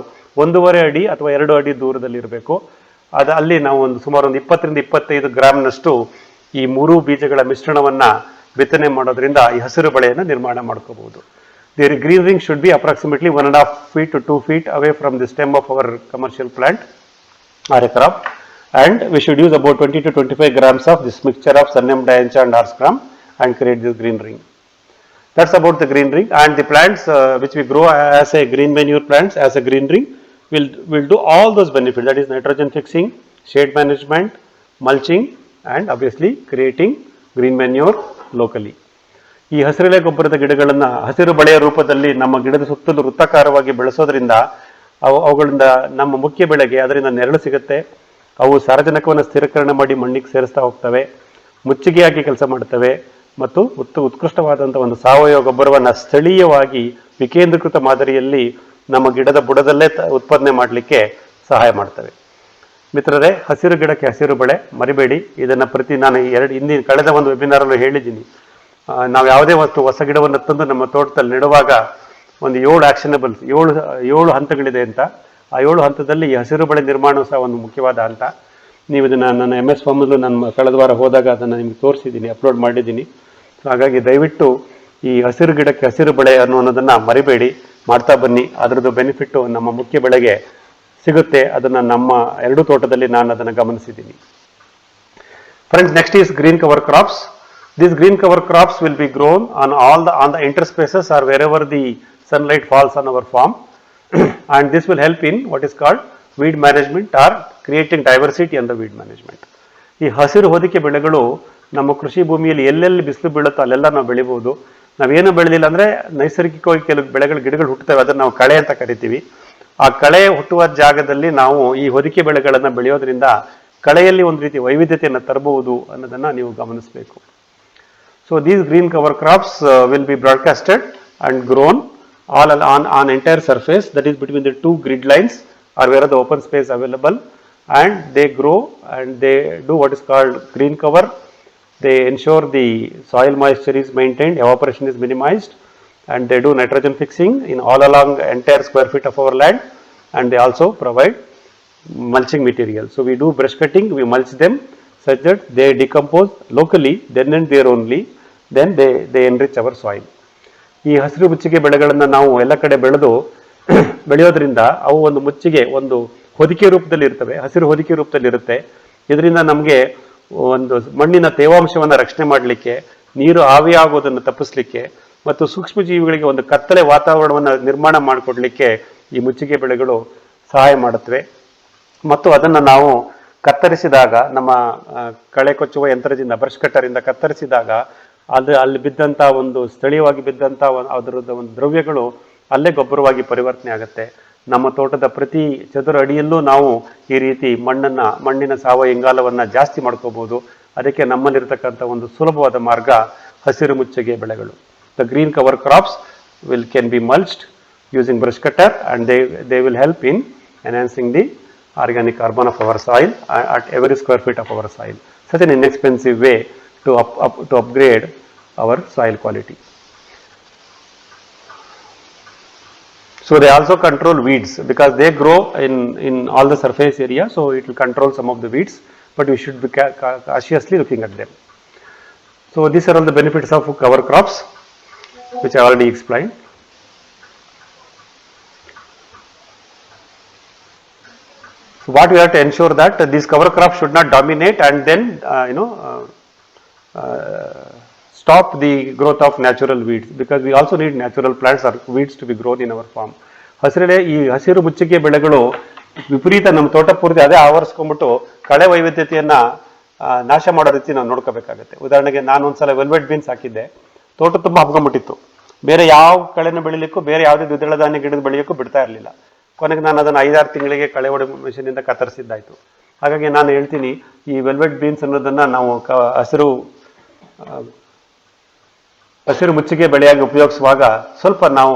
1.5 ಅಡಿ ಅಥವಾ 2 ಅಡಿ ದೂರದಲ್ಲಿರಬೇಕು. ಅಲ್ಲಿ ನಾವು ಸುಮಾರು 20-25 ಗ್ರಾಮ್ನಷ್ಟು ಈ 3 ಬೀಜಗಳ ಮಿಶ್ರಣವನ್ನು ಬಿತ್ತನೆ ಮಾಡೋದ್ರಿಂದ ಈ ಹಸಿರು ಬಳೆಯನ್ನು ನಿರ್ಮಾಣ ಮಾಡ್ಕೋಬಹುದು. The green ring should be approximately 1.5 feet to 2 feet away from the stem of our commercial plant or a crop, and we should use about 20 to 25 grams of this mixture of Sunnem, Dayancha and Arscarum and create this green ring. That's about the green ring. And the plants which we grow as a green manure plants as a green ring will do all those benefits, that is nitrogen fixing, shade management, mulching and obviously creating green manure locally. ಈ ಹಸಿರೆಲೆ ಗೊಬ್ಬರದ ಗಿಡಗಳನ್ನು ಹಸಿರು ಬಳೆಯ ರೂಪದಲ್ಲಿ ನಮ್ಮ ಗಿಡದ ಸುತ್ತಲೂ ವೃತ್ತಾಕಾರವಾಗಿ ಬೆಳೆಸೋದ್ರಿಂದ ಅವುಗಳಿಂದ ನಮ್ಮ ಮುಖ್ಯ ಬೆಳೆಗೆ ಅದರಿಂದ ನೆರಳು ಸಿಗುತ್ತೆ. ಅವು ಸಾರಜನಕವನ್ನು ಸ್ಥಿರೀಕರಣ ಮಾಡಿ ಮಣ್ಣಿಗೆ ಸೇರಿಸ್ತಾ ಹೋಗ್ತವೆ, ಮುಚ್ಚಿಗೆಯಾಗಿ ಕೆಲಸ ಮಾಡ್ತವೆ ಮತ್ತು ಉತ್ಕೃಷ್ಟವಾದಂಥ ಒಂದು ಸಾವಯವ ಗೊಬ್ಬರವನ್ನು ಸ್ಥಳೀಯವಾಗಿ ವಿಕೇಂದ್ರೀಕೃತ ಮಾದರಿಯಲ್ಲಿ ನಮ್ಮ ಗಿಡದ ಬುಡದಲ್ಲೇ ಉತ್ಪಾದನೆ ಮಾಡಲಿಕ್ಕೆ ಸಹಾಯ ಮಾಡ್ತವೆ. ಮಿತ್ರರೇ, ಹಸಿರು ಗಿಡಕ್ಕೆ ಹಸಿರು ಬಳೆ ಮರಿಬೇಡಿ. ಇದನ್ನು ನಾನು ಕಳೆದ ಒಂದು ವೆಬಿನಾರಲ್ಲೂ ಹೇಳಿದ್ದೀನಿ. ನಾವು ಯಾವುದೇ ಹೊಸ ಗಿಡವನ್ನು ತಂದು ನಮ್ಮ ತೋಟದಲ್ಲಿ ನೆಡುವಾಗ ಒಂದು 7 ಆಕ್ಷನಬಲ್ಸ್, 7 ಹಂತಗಳಿದೆ ಅಂತ. ಆ 7 ಹಂತದಲ್ಲಿ ಈ ಹಸಿರು ಬಳೆ ನಿರ್ಮಾಣ ಸಹ ಒಂದು ಮುಖ್ಯವಾದ ಹಂತ. ನೀವು ಇದನ್ನು ನನ್ನ MS ಫಾರ್ಮಲ್ಲೂ ನಾನು ಕಳೆದ ವಾರ ಹೋದಾಗ ಅದನ್ನು ನಿಮಗೆ ತೋರಿಸಿದ್ದೀನಿ, ಅಪ್ಲೋಡ್ ಮಾಡಿದ್ದೀನಿ. ಹಾಗಾಗಿ ದಯವಿಟ್ಟು ಈ ಹಸಿರು ಗಿಡಕ್ಕೆ ಹಸಿರು ಬಳೆ ಅನ್ನೋದನ್ನು ಮರಿಬೇಡಿ, ಮಾಡ್ತಾ ಬನ್ನಿ. ಅದರದ್ದು ಬೆನಿಫಿಟ್ಟು ನಮ್ಮ ಮುಖ್ಯ ಬೆಳೆಗೆ ಸಿಗುತ್ತೆ. ಅದನ್ನು ನಮ್ಮ 2 ತೋಟದಲ್ಲಿ ನಾನು ಅದನ್ನು ಗಮನಿಸಿದ್ದೀನಿ. Friends, next is green cover crops. These green cover crops will be grown on the interspaces or wherever the sunlight falls on our farm and this will help in what is called weed management or creating diversity in the weed management. ಈ ಹಸಿರು ಹೊದಿಕೆ ಬೆಳೆಗಳು ನಮ್ಮ ಕೃಷಿ ಭೂಮಿಯಲ್ಲಿ ಎಲ್ಲೆಲ್ಲಿ ಬಿಸಿಲು ಬೀಳುತ್ತೋ ಅಲ್ಲೆಲ್ಲ ನಾವು ಬೆಳಿಬೋದು. ನಾವೇನು ಬೆಳೆದಿಲ್ಲ ಅಂದರೆ ನೈಸರ್ಗಿಕವಾಗಿ ಕೆಲವು ಗಿಡಗಳು ಹುಟ್ಟುತ್ತವೆ, ಅದನ್ನು ನಾವು ಕಳೆ ಅಂತ ಕರಿತೀವಿ. ಆ ಕಳೆ ಹುಟ್ಟುವ ಜಾಗದಲ್ಲಿ ನಾವು ಈ ಹೊದಿಕೆ ಬೆಳೆಗಳನ್ನು ಬೆಳೆಯೋದ್ರಿಂದ ಕಳೆಯಲ್ಲಿ ಒಂದು ರೀತಿ ವೈವಿಧ್ಯತೆಯನ್ನು ತರಬಹುದು ಅನ್ನೋದನ್ನು ನೀವು ಗಮನಿಸಬೇಕು. So these green cover crops will be ಬ್ರಾಡ್ಕಾಸ್ಟೆಡ್ and grown all on entire surface, that is between the 2 grid lines or where the open space available, and they grow and they do what is called green cover. They ensure the soil moisture is maintained, evaporation is minimized, and they do nitrogen fixing in all along entire square feet of our land, and they also provide mulching material. So we do brush cutting, we mulch them such that they decompose locally, then and there only, then they enrich our soil. ಈ ಹಸಿರು ಮುಚ್ಚಿಗೆ ಬೆಳೆಗಳನ್ನು ನಾವು ಎಲ್ಲ ಕಡೆ ಬೆಳೆದು ಬೆಳೆಯೋದ್ರಿಂದ ಅವು ಒಂದು ಮುಚ್ಚಿಗೆ ಒಂದು ಹೊದಿಕೆ ರೂಪದಲ್ಲಿ ಇರ್ತವೆ, ಹಸಿರು ಹೊದಿಕೆ ರೂಪದಲ್ಲಿ ಇರುತ್ತೆ. ಇದರಿಂದ ನಮಗೆ ಒಂದು ಮಣ್ಣಿನ ತೇವಾಂಶವನ್ನು ರಕ್ಷಣೆ ಮಾಡಲಿಕ್ಕೆ, ನೀರು ಆವಿಯಾಗೋದನ್ನು ತಪ್ಪಿಸಲಿಕ್ಕೆ ಮತ್ತು ಸೂಕ್ಷ್ಮ ಜೀವಿಗಳಿಗೆ ಒಂದು ಕತ್ತಲೆ ವಾತಾವರಣವನ್ನು ನಿರ್ಮಾಣ ಮಾಡಿಕೊಡ್ಲಿಕ್ಕೆ ಈ ಮುಚ್ಚಿಗೆ ಬೆಳೆಗಳು ಸಹಾಯ ಮಾಡುತ್ತವೆ. ಮತ್ತು ಅದನ್ನು ನಾವು ಕತ್ತರಿಸಿದಾಗ, ನಮ್ಮ ಕಳೆ ಕೊಚ್ಚುವ ಯಂತ್ರದಿಂದ, ಬ್ರಷ್ ಕಟ್ಟರಿಂದ ಕತ್ತರಿಸಿದಾಗ ಅಲ್ಲಿ ಬಿದ್ದಂಥ ಒಂದು ಸ್ಥಳೀಯವಾಗಿ ಬಿದ್ದಂಥ ಅದರದ್ದು ಒಂದು ದ್ರವ್ಯಗಳು ಅಲ್ಲೇ ಗೊಬ್ಬರವಾಗಿ ಪರಿವರ್ತನೆ ಆಗುತ್ತೆ. ನಮ್ಮ ತೋಟದ ಪ್ರತಿ ಚದುರ ಅಡಿಯಲ್ಲೂ ನಾವು ಈ ರೀತಿ ಮಣ್ಣಿನ ಸಾವಯವ ಇಂಗಾಲವನ್ನು ಜಾಸ್ತಿ ಮಾಡ್ಕೋಬಹುದು. ಅದಕ್ಕೆ ನಮ್ಮಲ್ಲಿರ್ತಕ್ಕಂಥ ಒಂದು ಸುಲಭವಾದ ಮಾರ್ಗ ಹಸಿರು ಮುಚ್ಚಿಗೆ ಬೆಳೆಗಳು. The green cover crops can be mulched using brush cutter, and they will help in enhancing the organic carbon of our soil at every square feet of our soil. Such an inexpensive way to upgrade our soil quality. So they also control weeds because they grow in all the surface area, so it will control some of the weeds, but we should be cautiously looking at them. So these are all the benefits of cover crops, which I already explained. So what we have to ensure that these cover crops should not dominate and then stop the growth of natural weeds, because we also need natural plants or weeds to be grown in our farm. ಈ ಹಸಿರು ಮುಚ್ಚಿಗೆ ಬೆಳೆಗಳು ವಿಪರೀತ ನಮ್ಮ ತೋಟ ಪೂರ್ತಿ ಅದೇ ಆವರಿಸ್ಕೊಂಡ್ಬಿಟ್ಟು ಕಳೆ ವೈವಿಧ್ಯತೆಯನ್ನ ನಾಶ ಮಾಡೋ ರೀತಿ ನಾವು ನೋಡ್ಕೋಬೇಕಾಗುತ್ತೆ. ಉದಾಹರಣೆಗೆ ನಾನು ಒಂದ್ಸಲ ವೆಲ್ವೆಟ್ ಬೀನ್ಸ್ ಹಾಕಿದ್ದೆ, ತೋಟ ತುಂಬ ಹಬ್ಕೊಂಡ್ಬಿಟ್ಟಿತ್ತು. ಬೇರೆ ಯಾವ ಕಳೆನ ಬೆಳಿಲಿಕ್ಕೂ, ಬೇರೆ ಯಾವುದೇ ದ್ವಿದಳ ಧಾನ್ಯ ಗಿಡದ ಬೆಳೆಯೋಕ್ಕೂ ಬಿಡ್ತಾ ಇರಲಿಲ್ಲ. ಕೊನೆಗೆ ನಾನು ಅದನ್ನು 5-6 ತಿಂಗಳಿಗೆ ಕಳೆ ಹೊಡೆ ಮಿಷನಿಂದ ಕತ್ತರಿಸಿದ್ದಾಯಿತು. ಹಾಗಾಗಿ ನಾನು ಹೇಳ್ತೀನಿ, ಈ ವೆಲ್ವೆಟ್ ಬೀನ್ಸ್ ಅನ್ನೋದನ್ನು ನಾವು ಹಸಿರು ಮುಚ್ಚಿಗೆ ಬೆಳೆಯಾಗಿ ಉಪಯೋಗಿಸುವಾಗ ಸ್ವಲ್ಪ ನಾವು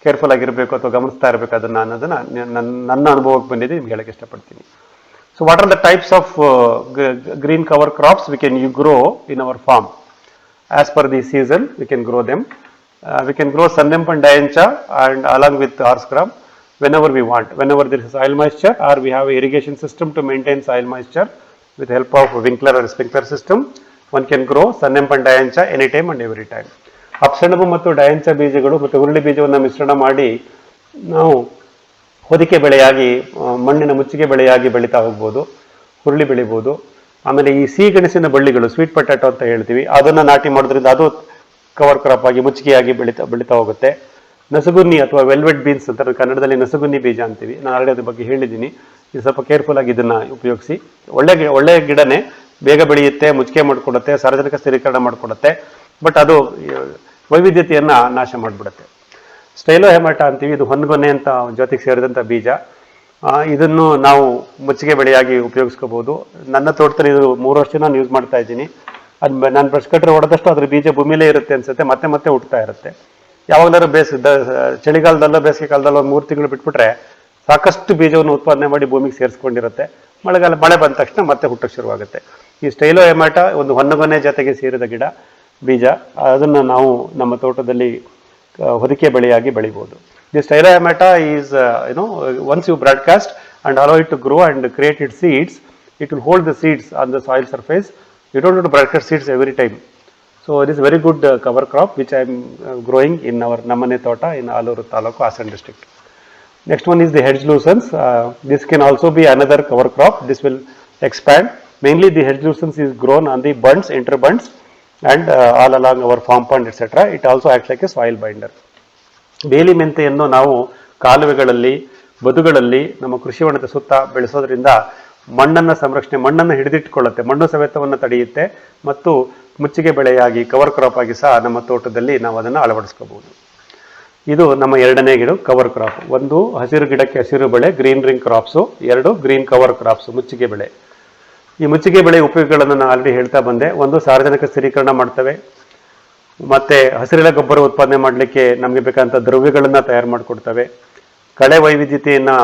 ಕೇರ್ಫುಲ್ ಆಗಿರಬೇಕು ಅಥವಾ ಗಮನಿಸ್ತಾ ಇರಬೇಕು ಅನ್ನೋದನ್ನ ನನ್ನ ಅನುಭವಕ್ಕೆ ಬಂದಿದೆ, ನಿಮ್ಗೆ ಹೇಳಕ್ಕೆ ಇಷ್ಟಪಡ್ತೀನಿ. So what are the types of green cover crops we can grow in our farm as per the season? We can grow them. We can grow Sannam and Diancha and along with horse crop whenever we want, whenever there is soil moisture or we have an irrigation system to maintain soil moisture with help of Winkler or sprinkler system. One can grow Sannam and Diancha anytime and every time. ಅಪ್ಸೆಣಬು ಮತ್ತು ಡಯಾಂಚ ಬೀಜಗಳು ಮತ್ತು ಹುರುಳಿ ಬೀಜವನ್ನು ಮಿಶ್ರಣ ಮಾಡಿ ನಾವು ಹೊದಿಕೆ ಬೆಳೆಯಾಗಿ, ಮಣ್ಣಿನ ಮುಚ್ಚಿಗೆ ಬೆಳೆಯಾಗಿ ಬೆಳೀತಾ ಹೋಗ್ಬೋದು, ಹುರುಳಿ ಬೆಳಿಬೋದು. ಆಮೇಲೆ ಈ ಸಿಹಿಗೆಣಸಿನ ಬಳ್ಳಿಗಳು, ಸ್ವೀಟ್ ಪೊಟ್ಯಾಟೊ ಅಂತ ಹೇಳ್ತೀವಿ, ಅದನ್ನು ನಾಟಿ ಮಾಡೋದ್ರಿಂದ ಅದು ಕವರ್ ಕ್ರಾಪ್ ಆಗಿ ಮುಚ್ಚಿಗೆಯಾಗಿ ಬೆಳೀತಾ ಹೋಗುತ್ತೆ. ನಸುಗುನ್ನಿ ಅಥವಾ ವೆಲ್ವೆಟ್ ಬೀನ್ಸ್ ಅಂತ ಕನ್ನಡದಲ್ಲಿ ನಸುಗುನ್ನಿ ಬೀಜ ಅಂತೀವಿ, ನಾನು ಆಲ್ರೆಡಿ ಅದ್ರ ಬಗ್ಗೆ ಹೇಳಿದ್ದೀನಿ. ಇದು ಸ್ವಲ್ಪ ಕೇರ್ಫುಲ್ ಆಗಿ ಇದನ್ನು ಉಪಯೋಗಿಸಿ. ಒಳ್ಳೆ ಗಿಡನೇ, ಬೇಗ ಬೆಳೆಯುತ್ತೆ, ಮುಚ್ಚಿಗೆ ಮಾಡಿಕೊಡುತ್ತೆ, ಸಾರ್ವಜನಿಕ ಸ್ಥಿರೀಕರಣ ಮಾಡಿಕೊಡುತ್ತೆ, ಬಟ್ ಅದು ವೈವಿಧ್ಯತೆಯನ್ನು ನಾಶ ಮಾಡಿಬಿಡುತ್ತೆ. ಸ್ಟೈಲೋ ಹೆಮಾಟ ಅಂತೀವಿ, ಇದು ಹೊನ್ಗೊನೆ ಅಂತ ಜೊತೆಗೆ ಸೇರಿದಂಥ ಬೀಜ. ಇದನ್ನು ನಾವು ಮುಚ್ಚಿಗೆ ಬೆಳೆಯಾಗಿ ಉಪಯೋಗಿಸ್ಕೋಬೋದು. ನನ್ನ ತೋಟದಲ್ಲಿ ಇದು 3 ವರ್ಷ ನಾನು ಯೂಸ್ ಮಾಡ್ತಾ ಇದ್ದೀನಿ. ಅದು ನಾನು ಬ್ರಷ್ ಕಟ್ರೆ ಹೊಡೆದಷ್ಟು ಅದ್ರ ಬೀಜ ಭೂಮಿಲೇ ಇರುತ್ತೆ ಅನ್ಸುತ್ತೆ, ಮತ್ತೆ ಹುಟ್ಟುತ್ತಾ ಇರುತ್ತೆ. ಯಾವಾಗಲಾದ್ರೂ ಚಳಿಗಾಲದಲ್ಲೋ ಬೇಸಿಗೆ ಕಾಲದಲ್ಲೋ 3 ತಿಂಗಳು ಬಿಟ್ಬಿಟ್ರೆ ಸಾಕಷ್ಟು ಬೀಜವನ್ನು ಉತ್ಪಾದನೆ ಮಾಡಿ ಭೂಮಿಗೆ ಸೇರಿಸ್ಕೊಂಡಿರುತ್ತೆ. ಮಳೆ ಬಂದ ತಕ್ಷಣ ಮತ್ತೆ ಹುಟ್ಟಕ್ಕೆ ಶುರುವಾಗುತ್ತೆ. ಈ ಸ್ಟೈಲೋ ಹೆಮಾಟ ಒಂದು ಹೊನ್ನಗೊನೆ ಜೊತೆಗೆ ಸೇರಿದ ಬೀಜ, ಅದನ್ನು ನಾವು ನಮ್ಮ ತೋಟದಲ್ಲಿ ಹೊದಿಕೆ ಬೆಳೆಯಾಗಿ ಬೆಳಿಬೋದು. The stylo hamata is once you broadcast and allow it to grow and create it seeds, it will hold the seeds on the soil surface. You don't have to broadcast seeds every time. So it is very good cover crop which I am growing in our Namane Tota in Aluru Taluku, Hassan district. Next one is the hedge lucens. This can also be another cover crop. This will expand. Mainly the hedge lucens is grown on the bunds, interbunds, and all along our farm pond, etc. It also acts like a soil binder. ಬೇಲಿ ಮೆಂತೆಯನ್ನು ನಾವು ಕಾಲುವೆಗಳಲ್ಲಿ, ಬದುಗಳಲ್ಲಿ, ನಮ್ಮ ಕೃಷಿ ಹೊಂಡದ ಸುತ್ತ ಬೆಳೆಸೋದ್ರಿಂದ ಮಣ್ಣನ್ನು ಸಂರಕ್ಷಣೆ, ಮಣ್ಣನ್ನು ಹಿಡಿದಿಟ್ಟುಕೊಳ್ಳುತ್ತೆ, ಮಣ್ಣು ಸವೆತವನ್ನು ತಡೆಯುತ್ತೆ ಮತ್ತು ಮುಚ್ಚಿಗೆ ಬೆಳೆಯಾಗಿ ಕವರ್ ಕ್ರಾಪ್ ಆಗಿ ಸಹ ನಮ್ಮ ತೋಟದಲ್ಲಿ ನಾವು ಅದನ್ನು ಅಳವಡಿಸ್ಕೋಬಹುದು. ಇದು ನಮ್ಮ 2ನೇ ಗಿಡ ಕವರ್ ಕ್ರಾಪ್. 1 ಹಸಿರು ಗಿಡಕ್ಕೆ ಹಸಿರು ಬೆಳೆ, green ring crops. 2 green cover crops, ಮುಚ್ಚಿಗೆ ಬೆಳೆ. ಈ ಮುಚ್ಚಿಗೆ ಬೆಳೆ ಉಪಯೋಗಗಳನ್ನು ನಾನು ಆಲ್ರೆಡಿ ಹೇಳ್ತಾ ಬಂದೆ. 1 ಸಾರ್ವಜನಿಕ ಸ್ಥಿರೀಕರಣ ಮಾಡ್ತವೆ, ಮತ್ತೆ ಹಸಿರೆಲೆ ಗೊಬ್ಬರ ಉತ್ಪಾದನೆ ಮಾಡಲಿಕ್ಕೆ ನಮಗೆ ಬೇಕಾದಂಥ ದ್ರವ್ಯಗಳನ್ನು ತಯಾರು ಮಾಡಿಕೊಡ್ತವೆ, ಕಳೆ ವೈವಿಧ್ಯತೆಯನ್ನು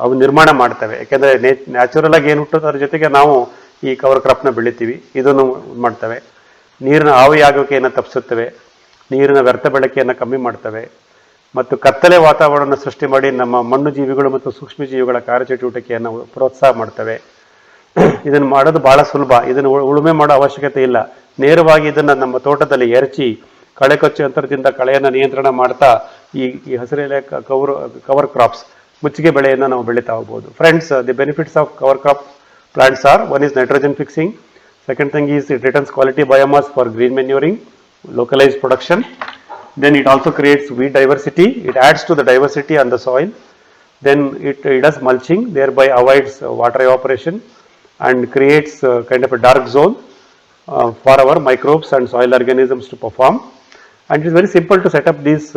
ಅವು ನಿರ್ಮಾಣ ಮಾಡ್ತವೆ. ಯಾಕೆಂದರೆ ನ್ಯಾಚುರಲ್ ಆಗಿ ಏನು ಹುಟ್ಟೋದು ಅದ್ರ ಜೊತೆಗೆ ನಾವು ಈ ಕವರ್ ಕ್ರಾಪ್ನ ಬೆಳಿತೀವಿ, ಇದನ್ನು ಮಾಡ್ತವೆ. ನೀರಿನ ಆವಿಯಾಗುವಿಕೆಯನ್ನು ತಪ್ಪಿಸುತ್ತವೆ, ನೀರಿನ ವ್ಯರ್ಥ ಬಳಕೆಯನ್ನು ಕಮ್ಮಿ ಮಾಡ್ತವೆ, ಮತ್ತು ಕತ್ತಲೆ ವಾತಾವರಣ ಸೃಷ್ಟಿ ಮಾಡಿ ನಮ್ಮ ಮಣ್ಣು ಜೀವಿಗಳು ಮತ್ತು ಸೂಕ್ಷ್ಮ ಜೀವಿಗಳ ಕಾರ್ಯಚಟುವಟಿಕೆಯನ್ನು ಪ್ರೋತ್ಸಾಹ ಮಾಡ್ತವೆ. ಇದನ್ನು ಮಾಡೋದು ಬಹಳ ಸುಲಭ. ಇದನ್ನು ಉಳುಮೆ ಮಾಡೋ ಅವಶ್ಯಕತೆ ಇಲ್ಲ. ನೇರವಾಗಿ ಇದನ್ನು ನಮ್ಮ ತೋಟದಲ್ಲಿ ಎರಚಿ ಕಳೆ ಕೊಚ್ಚು ಯಂತ್ರದಿಂದ ಕಳೆಯನ್ನು ನಿಯಂತ್ರಣ ಮಾಡ್ತಾ ಈ ಹಸಿರೆಲೆ ಕವರ್ ಕ್ರಾಪ್ಸ್ ಮುಚ್ಚಿಗೆ ಬೆಳೆಯನ್ನು ನಾವು ಬೆಳೀತಾ ಹೋಗ್ಬೋದು. Friends, the benefits of cover crop plants are: one is nitrogen fixing, second thing is it returns quality biomass for green manuring, localized production, then it also creates weed diversity, it adds to the diversity on the soil, then it does mulching, thereby avoids water evaporation and creates kind of a dark zone for our microbes and soil organisms to perform. And it is very simple to set up these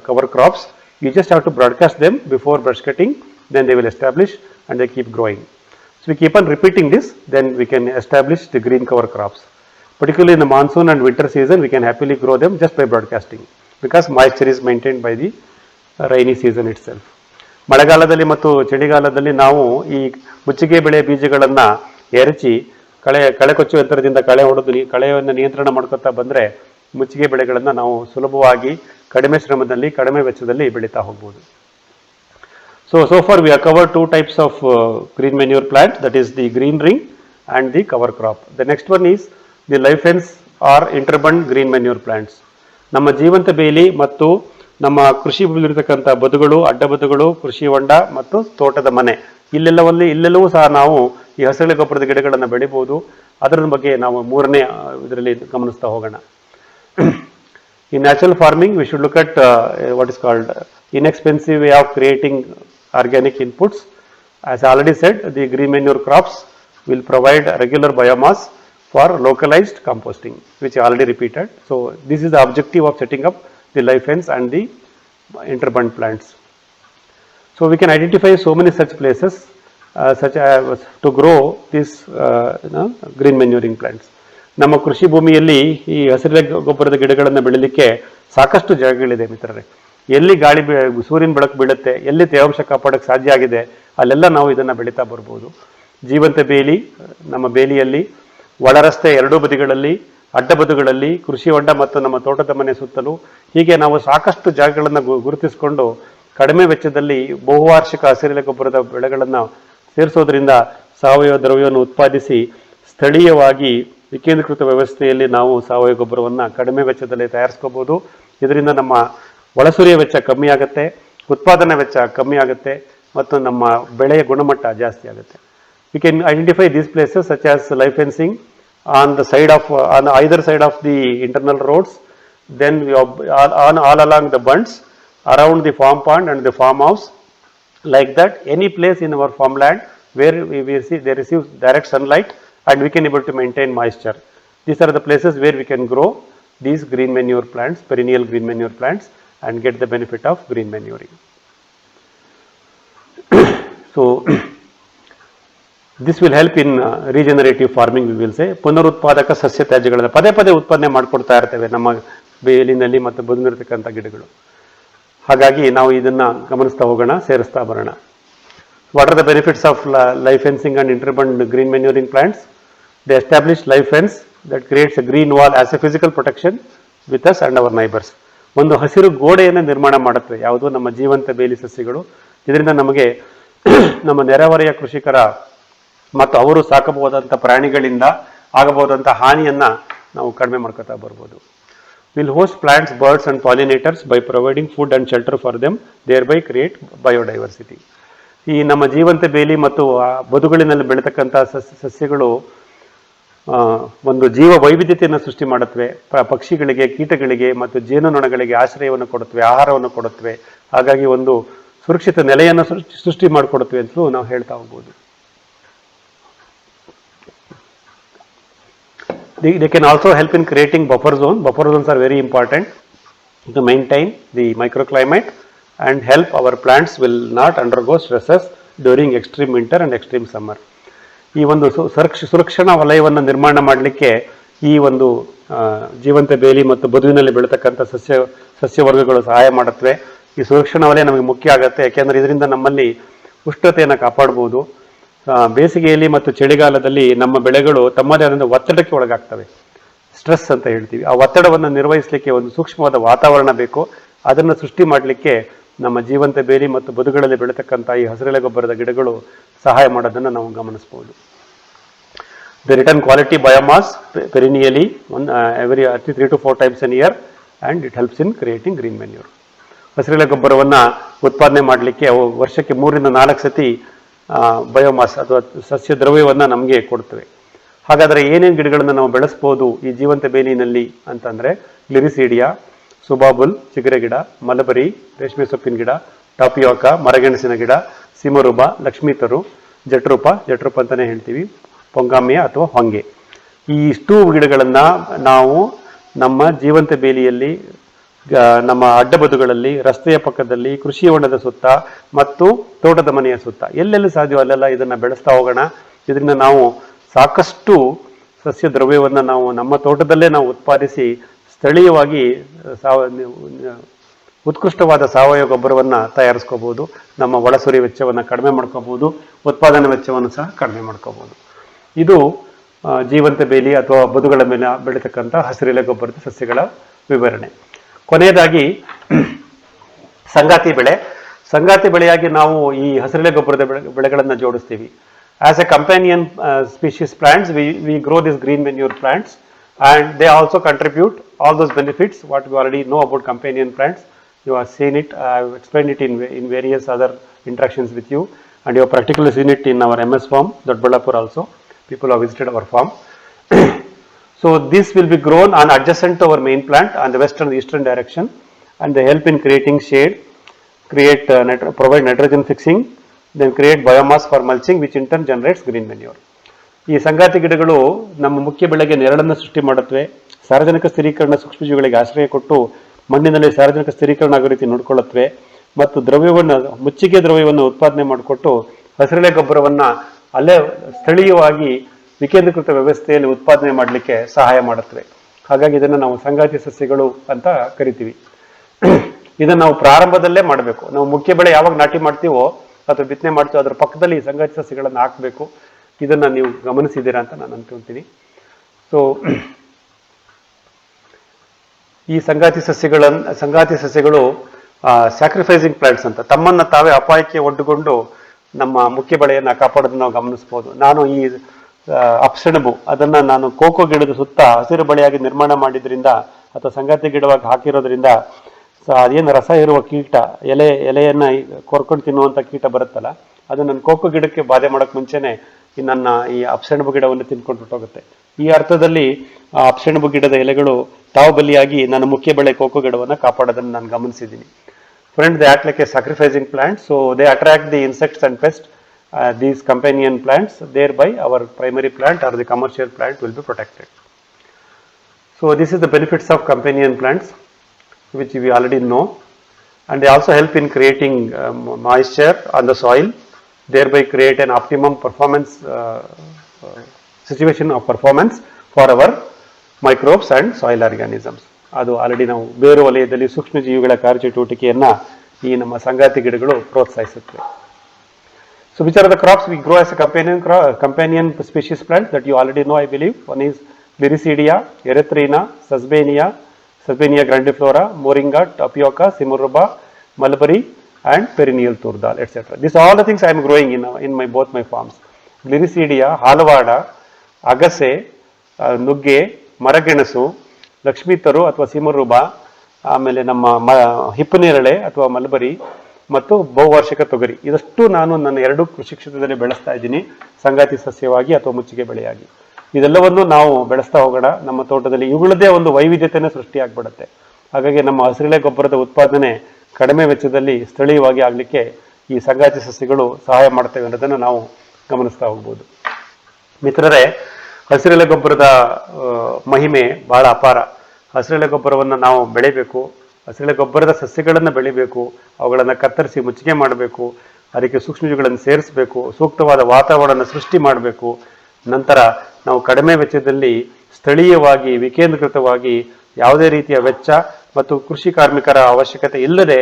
cover crops. You just have to broadcast them before brush cutting, then they will establish and they keep growing. So we keep on repeating this, then we can establish the green cover crops. Particularly in the monsoon and winter season, we can happily grow them just by broadcasting, because moisture is maintained by the rainy season itself. ಮಳೆಗಾಲದಲ್ಲಿ ಮತ್ತು ಚಳಿಗಾಲದಲ್ಲಿ ನಾವು ಈ ಮುಚ್ಚಿಗೆ ಬೆಳೆ ಬೀಜಗಳನ್ನು ಎರಚಿ ಕಳೆ ಕೊಚ್ಚುವ ಯಂತ್ರದಿಂದ ಕಳೆ ಹೊಡೆದು ಕಳೆಯನ್ನು ನಿಯಂತ್ರಣ ಮಾಡ್ಕೊತಾ ಬಂದರೆ ಮುಚ್ಚಿಗೆ ಬೆಳೆಗಳನ್ನು ನಾವು ಸುಲಭವಾಗಿ ಕಡಿಮೆ ಶ್ರಮದಲ್ಲಿ ಕಡಿಮೆ ವೆಚ್ಚದಲ್ಲಿ ಬೆಳೀತಾ ಹೋಗ್ಬೋದು. So far we have covered two types of green manure plant, that is the green ring and the cover crop. The next one is the live fence or interbund green manure plants. ನಮ್ಮ ಜೀವಂತ ಬೇಲಿ ಮತ್ತು ನಮ್ಮ ಕೃಷಿ ಭೂಮಿಲಿರತಕ್ಕಂಥ ಬದುಗಳು, ಅಡ್ಡ ಬದುಗಳು, ಕೃಷಿ ಹೊಂಡ ಮತ್ತು ತೋಟದ ಮನೆ, ಇಲ್ಲೆಲ್ಲವೂ ಸಹ ನಾವು ಈ ಹಸಿರೆಲೆ ಗೊಬ್ಬರದ ಗಿಡಗಳನ್ನು ಬೆಳಿಬೋದು. ಅದರ ಬಗ್ಗೆ ನಾವು ಮೂರನೇ ಇದರಲ್ಲಿ ಗಮನಿಸ್ತಾ ಹೋಗೋಣ. In natural farming, we should look at what is called inexpensive way of creating organic inputs. As I already said, the green manure crops will provide regular biomass for localized composting, which I already repeated. So this is the objective of setting up the live fence and the interbund plants. So we can identify so many such places such as to grow these green manuring plants. ನಮ್ಮ ಕೃಷಿ ಭೂಮಿಯಲ್ಲಿ ಈ ಹಸಿರೆಲೆ ಗೊಬ್ಬರದ ಗಿಡಗಳನ್ನು ಬೆಳೀಲಿಕ್ಕೆ ಸಾಕಷ್ಟು ಜಾಗಗಳಿದೆ ಮಿತ್ರರೇ. ಎಲ್ಲಿ ಸೂರ್ಯನ ಬೆಳಕು ಬೀಳುತ್ತೆ, ಎಲ್ಲಿ ತೇವಾಂಶ ಕಾಪಾಡೋಕ್ಕೆ ಸಾಧ್ಯ ಆಗಿದೆ, ಅಲ್ಲೆಲ್ಲ ನಾವು ಇದನ್ನು ಬೆಳೀತಾ ಬರ್ಬೋದು. ಜೀವಂತ ಬೇಲಿ, ನಮ್ಮ ಬೇಲಿಯಲ್ಲಿ ಒಳ ರಸ್ತೆ ಎರಡೂ ಬದಿಗಳಲ್ಲಿ, ಅಡ್ಡ ಬದುಗಳಲ್ಲಿ, ಕೃಷಿ ಹೊಂಡ ಮತ್ತು ನಮ್ಮ ತೋಟದ ಮನೆ ಸುತ್ತಲೂ, ಹೀಗೆ ನಾವು ಸಾಕಷ್ಟು ಜಾಗಗಳನ್ನು ಗುರುತಿಸಿಕೊಂಡು ಕಡಿಮೆ ವೆಚ್ಚದಲ್ಲಿ ಬಹುವಾರ್ಷಿಕ ಹಸಿರೆಲೆ ಗೊಬ್ಬರದ ಬೆಳೆಗಳನ್ನು ಸೇರಿಸೋದ್ರಿಂದ ಸಾವಯವ ದ್ರವ್ಯವನ್ನು ಉತ್ಪಾದಿಸಿ ಸ್ಥಳೀಯವಾಗಿ ವಿಕೇಂದ್ರೀಕೃತ ವ್ಯವಸ್ಥೆಯಲ್ಲಿ ನಾವು ಸಾವಯವ ಗೊಬ್ಬರವನ್ನು ಕಡಿಮೆ ವೆಚ್ಚದಲ್ಲಿ ತಯಾರಿಸ್ಕೋಬೋದು. ಇದರಿಂದ ನಮ್ಮ ಒಳಸುರಿಯ ವೆಚ್ಚ ಕಮ್ಮಿ ಆಗುತ್ತೆ, ಉತ್ಪಾದನಾ ವೆಚ್ಚ ಕಮ್ಮಿ ಆಗುತ್ತೆ ಮತ್ತು ನಮ್ಮ ಬೆಳೆಯ ಗುಣಮಟ್ಟ ಜಾಸ್ತಿ ಆಗುತ್ತೆ. We can identify these places such as live fencing on either side of the internal roads, then we all along the bunds, around the farm pond and the farmhouse. Like that, any place in our farmland where we see they receive direct sunlight and we can able to maintain moisture. These are the places where we can grow these green manure plants, perennial green manure plants, and get the benefit of green manuring. So this will help in regenerative farming, we will say. ಪುನರುತ್ಪಾದಕ ಸಸ್ಯ ತ್ಯಾಜ್ಯಗಳನ್ನು ಪದೇ ಉತ್ಪಾದನೆ ಮಾಡಿಕೊಡ್ತಾ ಇರ್ತೇವೆ ನಮ್ಮ ಬೇಲಿನಲ್ಲಿ ಮತ್ತು ಬದುಕಿರತಕ್ಕಂಥ ಗಿಡಗಳು. ಹಾಗಾಗಿ ನಾವು ಇದನ್ನು ಗಮನಿಸ್ತಾ ಹೋಗೋಣ, ಸೇರಿಸ್ತಾ ಬರೋಣ. What are the benefits of live fencing and interbund green manuring plants? They establish live fence that creates a green wall as a physical protection with us and our neighbors. ಒಂದು ಹಸಿರು ಗೋಡೆಯನ್ನು ನಿರ್ಮಾಣ ಮಾಡುತ್ತವೆ ಯಾವುದು ನಮ್ಮ ಜೀವಂತ ಬೇಲಿ ಸಸ್ಯಗಳು. ಇದರಿಂದ ನಮಗೆ ನಮ್ಮ ನೆರೆಹೊರೆಯ ಕೃಷಿಕರ ಮತ್ತು ಅವರು ಸಾಕಬಹುದಂಥ ಪ್ರಾಣಿಗಳಿಂದ ಆಗಬಹುದಂಥ ಹಾನಿಯನ್ನು ನಾವು ಕಡಿಮೆ ಮಾಡ್ಕೊತಾ ಬರ್ಬೋದು. Will host plants, birds and pollinators by providing food and shelter for them, thereby create biodiversity. ಈ ನಮ್ಮ ಜೀವಂತ ಬೇಲಿ ಮತ್ತು ಬದುಗಳಿನಲ್ಲಿ ಬೆಳೀತಕ್ಕಂಥ ಸಸ್ಯಗಳು ಒಂದು ಜೀವ ವೈವಿಧ್ಯತೆಯನ್ನು ಸೃಷ್ಟಿ ಮಾಡುತ್ತವೆ. ಪಕ್ಷಿಗಳಿಗೆ, ಕೀಟಗಳಿಗೆ ಮತ್ತು ಜೇನುನೊಣಗಳಿಗೆ ಆಶ್ರಯವನ್ನು ಕೊಡುತ್ತವೆ, ಆಹಾರವನ್ನು ಕೊಡುತ್ತವೆ. ಹಾಗಾಗಿ ಒಂದು ಸುರಕ್ಷಿತ ನೆಲೆಯನ್ನು ಸೃಷ್ಟಿ ಮಾಡಿಕೊಡುತ್ತವೆ ಅಂತಲೂ ನಾವು ಹೇಳ್ತಾ ಹೋಗ್ಬೋದು. They can also help in creating buffer zone. Buffer zones are very important to maintain the microclimate and help our plants will not undergo stresses during extreme winter and extreme summer. ಈ ಒಂದು ಸುರಕ್ಷಣಾ ವಲಯವನ್ನು ನಿರ್ಮಾಣ ಮಾಡಲಿಕ್ಕೆ ಈ ಒಂದು ಜೀವಂತ ಬೇಲಿ ಮತ್ತು ಬದುವಿನಲ್ಲಿ ಬೆಳೀತಕ್ಕಂಥ ಸಸ್ಯವರ್ಗಗಳು ಸಹಾಯ ಮಾಡುತ್ತವೆ. ಈ ಸುರಕ್ಷಣಾ ವಲಯ ನಮಗೆ ಮುಖ್ಯ ಆಗುತ್ತೆ, ಯಾಕೆಂದರೆ ಇದರಿಂದ ನಮ್ಮಲ್ಲಿ ಉಷ್ಣತೆಯನ್ನು ಕಾಪಾಡ್ಬೋದು. ಬೇಸಿಗೆಯಲ್ಲಿ ಮತ್ತು ಚಳಿಗಾಲದಲ್ಲಿ ನಮ್ಮ ಬೆಳೆಗಳು ತಮ್ಮದೇ ಆದ ಒತ್ತಡಕ್ಕೆ ಒಳಗಾಗ್ತವೆ, ಸ್ಟ್ರೆಸ್ ಅಂತ ಹೇಳ್ತೀವಿ. ಆ ಒತ್ತಡವನ್ನು ನಿರ್ವಹಿಸಲಿಕ್ಕೆ ಒಂದು ಸೂಕ್ಷ್ಮವಾದ ವಾತಾವರಣ ಬೇಕು. ಅದನ್ನು ಸೃಷ್ಟಿ ಮಾಡಲಿಕ್ಕೆ ನಮ್ಮ ಜೀವಂತ ಬೇಲಿ ಮತ್ತು ಬದುಗಳಲ್ಲಿ ಬೆಳೀತಕ್ಕಂಥ ಈ ಹಸಿರೆಲೆ ಗೊಬ್ಬರದ ಗಿಡಗಳು ಸಹಾಯ ಮಾಡೋದನ್ನು ನಾವು ಗಮನಿಸ್ಬೋದು. They return quality biomass perennially every 3 to 4 times a year and it helps in creating green manure. ಹಸಿರೆಲೆ ಗೊಬ್ಬರವನ್ನು ಉತ್ಪಾದನೆ ಮಾಡಲಿಕ್ಕೆ ಅವು ವರ್ಷಕ್ಕೆ 3 ರಿಂದ 4 ಸತಿ ಬಯೋಮಾಸ್ ಅಥವಾ ಸಸ್ಯ ದ್ರವ್ಯವನ್ನು ನಮಗೆ ಕೊಡ್ತವೆ. ಹಾಗಾದರೆ ಏನೇನು ಗಿಡಗಳನ್ನು ನಾವು ಬೆಳೆಸ್ಬೋದು ಈ ಜೀವಂತ ಬೇಲಿನಲ್ಲಿ ಅಂತಂದರೆ ಗ್ಲಿರಿಸೀಡಿಯಾ, ಸುಬಾಬುಲ್ ಚಿಗುರೆ ಗಿಡ, ಮಲಬರಿ ರೇಷ್ಮೆ ಸೊಪ್ಪಿನ ಗಿಡ, ಟಾಪಿಯೋಕ ಮರಗೆಣಸಿನ ಗಿಡ, ಸಿಮರುಬ, ಲಕ್ಷ್ಮೀತರು, ಜಟ್ರೂಪ ಅಂತಲೇ ಹೇಳ್ತೀವಿ, ಪೊಂಗಾಮಿಯ ಅಥವಾ ಹೊಂಗೆ. ಈ ಇಷ್ಟೂ ಗಿಡಗಳನ್ನು ನಾವು ನಮ್ಮ ಜೀವಂತ ಬೇಲಿಯಲ್ಲಿ, ನಮ್ಮ ಅಡ್ಡಬದುಗಳಲ್ಲಿ, ರಸ್ತೆಯ ಪಕ್ಕದಲ್ಲಿ, ಕೃಷಿ ಹೊಂಡದ ಸುತ್ತ ಮತ್ತು ತೋಟದ ಮನೆಯ ಸುತ್ತ ಎಲ್ಲೆಲ್ಲಿ ಸಾಧ್ಯವೋ ಅಲ್ಲೆಲ್ಲ ಇದನ್ನು ಬೆಳೆಸ್ತಾ ಹೋಗೋಣ. ಇದರಿಂದ ನಾವು ಸಾಕಷ್ಟು ಸಸ್ಯ ದ್ರವ್ಯವನ್ನು ನಾವು ನಮ್ಮ ತೋಟದಲ್ಲೇ ನಾವು ಉತ್ಪಾದಿಸಿ ಸ್ಥಳೀಯವಾಗಿ ಉತ್ಕೃಷ್ಟವಾದ ಸಾವಯವ ಗೊಬ್ಬರವನ್ನು ತಯಾರಿಸ್ಕೋಬೋದು. ನಮ್ಮ ಒಳಸುರಿ ವೆಚ್ಚವನ್ನು ಕಡಿಮೆ ಮಾಡ್ಕೋಬೋದು, ಉತ್ಪಾದನಾ ವೆಚ್ಚವನ್ನು ಸಹ ಕಡಿಮೆ ಮಾಡ್ಕೋಬೋದು. ಇದು ಜೀವಂತ ಬೇಲಿ ಅಥವಾ ಬದುಗಳ ಮೇಲೆ ಬೆಳೀತಕ್ಕಂಥ ಹಸಿರೆಲೆ ಗೊಬ್ಬರದ ಸಸ್ಯಗಳ ವಿವರಣೆ. ಕೊನೆಯದಾಗಿ ಸಂಗಾತಿ ಬೆಳೆ. ಸಂಗಾತಿ ಬೆಳೆಯಾಗಿ ನಾವು ಈ ಹಸಿರೆಲೆ ಗೊಬ್ಬರದ ಬೆಳೆಗಳನ್ನು ಜೋಡಿಸ್ತೀವಿ. As a companion species plants we grow these green manure plants and they also contribute all those benefits what we already know about companion plants. You have seen it, I have explained it in various other interactions with you, and you have practically seen it in our MS farm, Dodballapur also. People have visited our farm. So this will be grown on adjacent to our main plant on the western and eastern direction, and they help in creating shade, provide nitrogen fixing, then create biomass for mulching, which in turn generates green manure. ಈ ಸಂಗಾತಿ ಗಿಡಗಳು ನಮ್ಮ ಮುಖ್ಯ ಬೆಳೆಗೆ ನೆರಳನ್ನು ಸೃಷ್ಟಿ ಮಾಡುತ್ತವೆ. ಸಾರ್ವಜನಿಕ ಸ್ಥಿರೀಕರಣ ಸೂಕ್ಷ್ಮಜೀವಿಗಳಿಗೆ ಆಶ್ರಯ ಕೊಟ್ಟು ಮಣ್ಣಿನಲ್ಲಿ ಸಾರ್ವಜನಿಕ ಸ್ಥಿರೀಕರಣ ಆಗೋ ರೀತಿ ನೋಡ್ಕೊಳ್ಳುತ್ತವೆ ಮತ್ತು ಮುಚ್ಚಿಗೆ ದ್ರವ್ಯವನ್ನು ಉತ್ಪಾದನೆ ಮಾಡಿಕೊಟ್ಟು ಹಸಿರೆಲೆ ಗೊಬ್ಬರವನ್ನು ಅಲ್ಲೇ ಸ್ಥಳೀಯವಾಗಿ ವಿಕೇಂದ್ರೀಕೃತ ವ್ಯವಸ್ಥೆಯಲ್ಲಿ ಉತ್ಪಾದನೆ ಮಾಡಲಿಕ್ಕೆ ಸಹಾಯ ಮಾಡುತ್ತವೆ. ಹಾಗಾಗಿ ಇದನ್ನು ನಾವು ಸಂಗಾತಿ ಸಸ್ಯಗಳು ಅಂತ ಕರಿತೀವಿ. ಇದನ್ನು ನಾವು ಪ್ರಾರಂಭದಲ್ಲೇ ಮಾಡಬೇಕು. ನಾವು ಮುಖ್ಯ ಬೆಳೆ ಯಾವಾಗ ನಾಟಿ ಮಾಡ್ತೀವೋ ಅಥವಾ ಬಿತ್ತನೆ ಮಾಡ್ತೀವೋ ಅದರ ಪಕ್ಕದಲ್ಲಿ ಸಂಗಾತಿ ಸಸ್ಯಗಳನ್ನು ಹಾಕಬೇಕು. ಇದನ್ನು ನೀವು ಗಮನಿಸಿದ್ದೀರಾ ಅಂತ ನಾನು ಅನ್ಕೊಂತೀನಿ. ಸೊ ಈ ಸಂಗಾತಿ ಸಸ್ಯಗಳು ಸ್ಯಾಕ್ರಿಫೈಸಿಂಗ್ ಪ್ಲಾಂಟ್ಸ್ ಅಂತ ತಮ್ಮನ್ನು ತಾವೇ ಅಪಾಯಕ್ಕೆ ಒಡ್ಡುಕೊಂಡು ನಮ್ಮ ಮುಖ್ಯ ಬೆಳೆಯನ್ನು ಕಾಪಾಡೋದನ್ನು ನಾವು ಗಮನಿಸ್ಬೋದು. ನಾನು ಈ ಅಪ್ಸೆಣಬು ಅದನ್ನು ನಾನು ಕೋಕೋ ಗಿಡದ ಸುತ್ತ ಹಸಿರು ಬಳೆಯಾಗಿ ನಿರ್ಮಾಣ ಮಾಡಿದ್ರಿಂದ ಅಥವಾ ಸಂಗಾತಿ ಗಿಡವಾಗಿ ಹಾಕಿರೋದ್ರಿಂದ ಅದೇನು ರಸ ಇರುವ ಕೀಟ ಎಲೆಯನ್ನು ಕೊರ್ಕೊಂಡು ತಿನ್ನುವಂಥ ಕೀಟ ಬರುತ್ತಲ್ಲ, ಅದು ನನ್ನ ಕೋಕೋ ಗಿಡಕ್ಕೆ ಬಾಧೆ ಮಾಡೋಕ್ಕೆ ಮುಂಚೆನೆ ನನ್ನ ಈ ಅಪ್ಸೆಣಬು ಗಿಡವನ್ನು ತಿನ್ಕೊಂಡು ಹೊರಟೋಗುತ್ತೆ. ಈ ಅರ್ಥದಲ್ಲಿ ಆ ಅಪ್ಸೆಣಬು ಗಿಡದ ಎಲೆಗಳು ತಾವು ಬಲಿಯಾಗಿ ನನ್ನ ಮುಖ್ಯ ಬೆಳೆ ಕೋಕೋ ಗಿಡವನ್ನು ಕಾಪಾಡೋದನ್ನು ನಾನು ಗಮನಿಸಿದ್ದೀನಿ. Friends, they act like a sacrificing plant, so they attract the insects and pests, these companion plants, thereby our primary plant or the commercial plant will be protected. So this is the benefits of companion plants, which we already know, and they also help in creating moisture on the soil, thereby create an optimum performance situation of performance for our microbes and soil organisms. ಅದು already ನಾವು ಬೇರು ವಲಯದಲ್ಲಿ ಸೂಕ್ಷ್ಮ ಜೀವಿಗಳ ಕಾರ್ಯಚಟುವಟಿಕೆಯನ್ನು ಈ ನಮ್ಮ ಸಂಗಾತಿ ಗಿಡಗಳು ಪ್ರೋತ್ಸಾಹಿಸುತ್ತವೆ. So which are the crops we grow as a companion species plant that you already know I believe. One is gliricidia, erythrina, sesbania grandiflora, moringa, tapioca, simarouba, mulberry and perennial turdal, etc. These are all the things I am growing in both my farms. Gliricidia, halvada, agase, ನುಗ್ಗೆ, ಮರಗೆಣಸು, ಲಕ್ಷ್ಮೀತರು ಅಥವಾ ಸಿಮರುಬ, ಆಮೇಲೆ ನಮ್ಮ ಹಿಪ್ಪನೇರಳೆ ಅಥವಾ mulberry ಮತ್ತು ಬಹುವಾರ್ಷಿಕ ತೊಗರಿ, ಇದಷ್ಟು ನಾನು ನನ್ನ 2 ಕೃಷಿ ಕ್ಷೇತ್ರದಲ್ಲಿ ಬೆಳೆಸ್ತಾ ಇದ್ದೀನಿ, ಸಂಗಾತಿ ಸಸ್ಯವಾಗಿ ಅಥವಾ ಮುಚ್ಚಿಗೆ ಬೆಳೆಯಾಗಿ. ಇದೆಲ್ಲವನ್ನು ನಾವು ಬೆಳೆಸ್ತಾ ಹೋಗೋಣ. ನಮ್ಮ ತೋಟದಲ್ಲಿ ಇವುಗಳದೇ ಒಂದು ವೈವಿಧ್ಯತೆಯನ್ನು ಸೃಷ್ಟಿಯಾಗ್ಬಿಡುತ್ತೆ. ಹಾಗಾಗಿ ನಮ್ಮ ಹಸಿರೆಲೆ ಗೊಬ್ಬರದ ಉತ್ಪಾದನೆ ಕಡಿಮೆ ವೆಚ್ಚದಲ್ಲಿ ಸ್ಥಳೀಯವಾಗಿ ಆಗಲಿಕ್ಕೆ ಈ ಸಂಗಾತಿ ಸಸ್ಯಗಳು ಸಹಾಯ ಮಾಡ್ತವೆ ಅನ್ನೋದನ್ನು ನಾವು ಗಮನಿಸ್ತಾ ಹೋಗ್ಬೋದು. ಮಿತ್ರರೇ, ಹಸಿರೆಲೆ ಗೊಬ್ಬರದ ಮಹಿಮೆ ಬಹಳ ಅಪಾರ. ಹಸಿರೆಲೆ ಗೊಬ್ಬರವನ್ನು ನಾವು ಬೆಳಿಬೇಕು, ಹಸಿರೆಲೆ ಗೊಬ್ಬರದ ಸಸ್ಯಗಳನ್ನು ಬೆಳಿಬೇಕು, ಅವುಗಳನ್ನು ಕತ್ತರಿಸಿ ಮುಚ್ಚಿಗೆ ಮಾಡಬೇಕು, ಅದಕ್ಕೆ ಸೂಕ್ಷ್ಮಜೀವಿಗಳನ್ನು ಸೇರಿಸಬೇಕು, ಸೂಕ್ತವಾದ ವಾತಾವರಣ ಸೃಷ್ಟಿ ಮಾಡಬೇಕು. ನಂತರ ನಾವು ಕಡಿಮೆ ವೆಚ್ಚದಲ್ಲಿ ಸ್ಥಳೀಯವಾಗಿ ವಿಕೇಂದ್ರೀಕೃತವಾಗಿ ಯಾವುದೇ ರೀತಿಯ ವೆಚ್ಚ ಮತ್ತು ಕೃಷಿ ಕಾರ್ಮಿಕರ ಅವಶ್ಯಕತೆ ಇಲ್ಲದೆ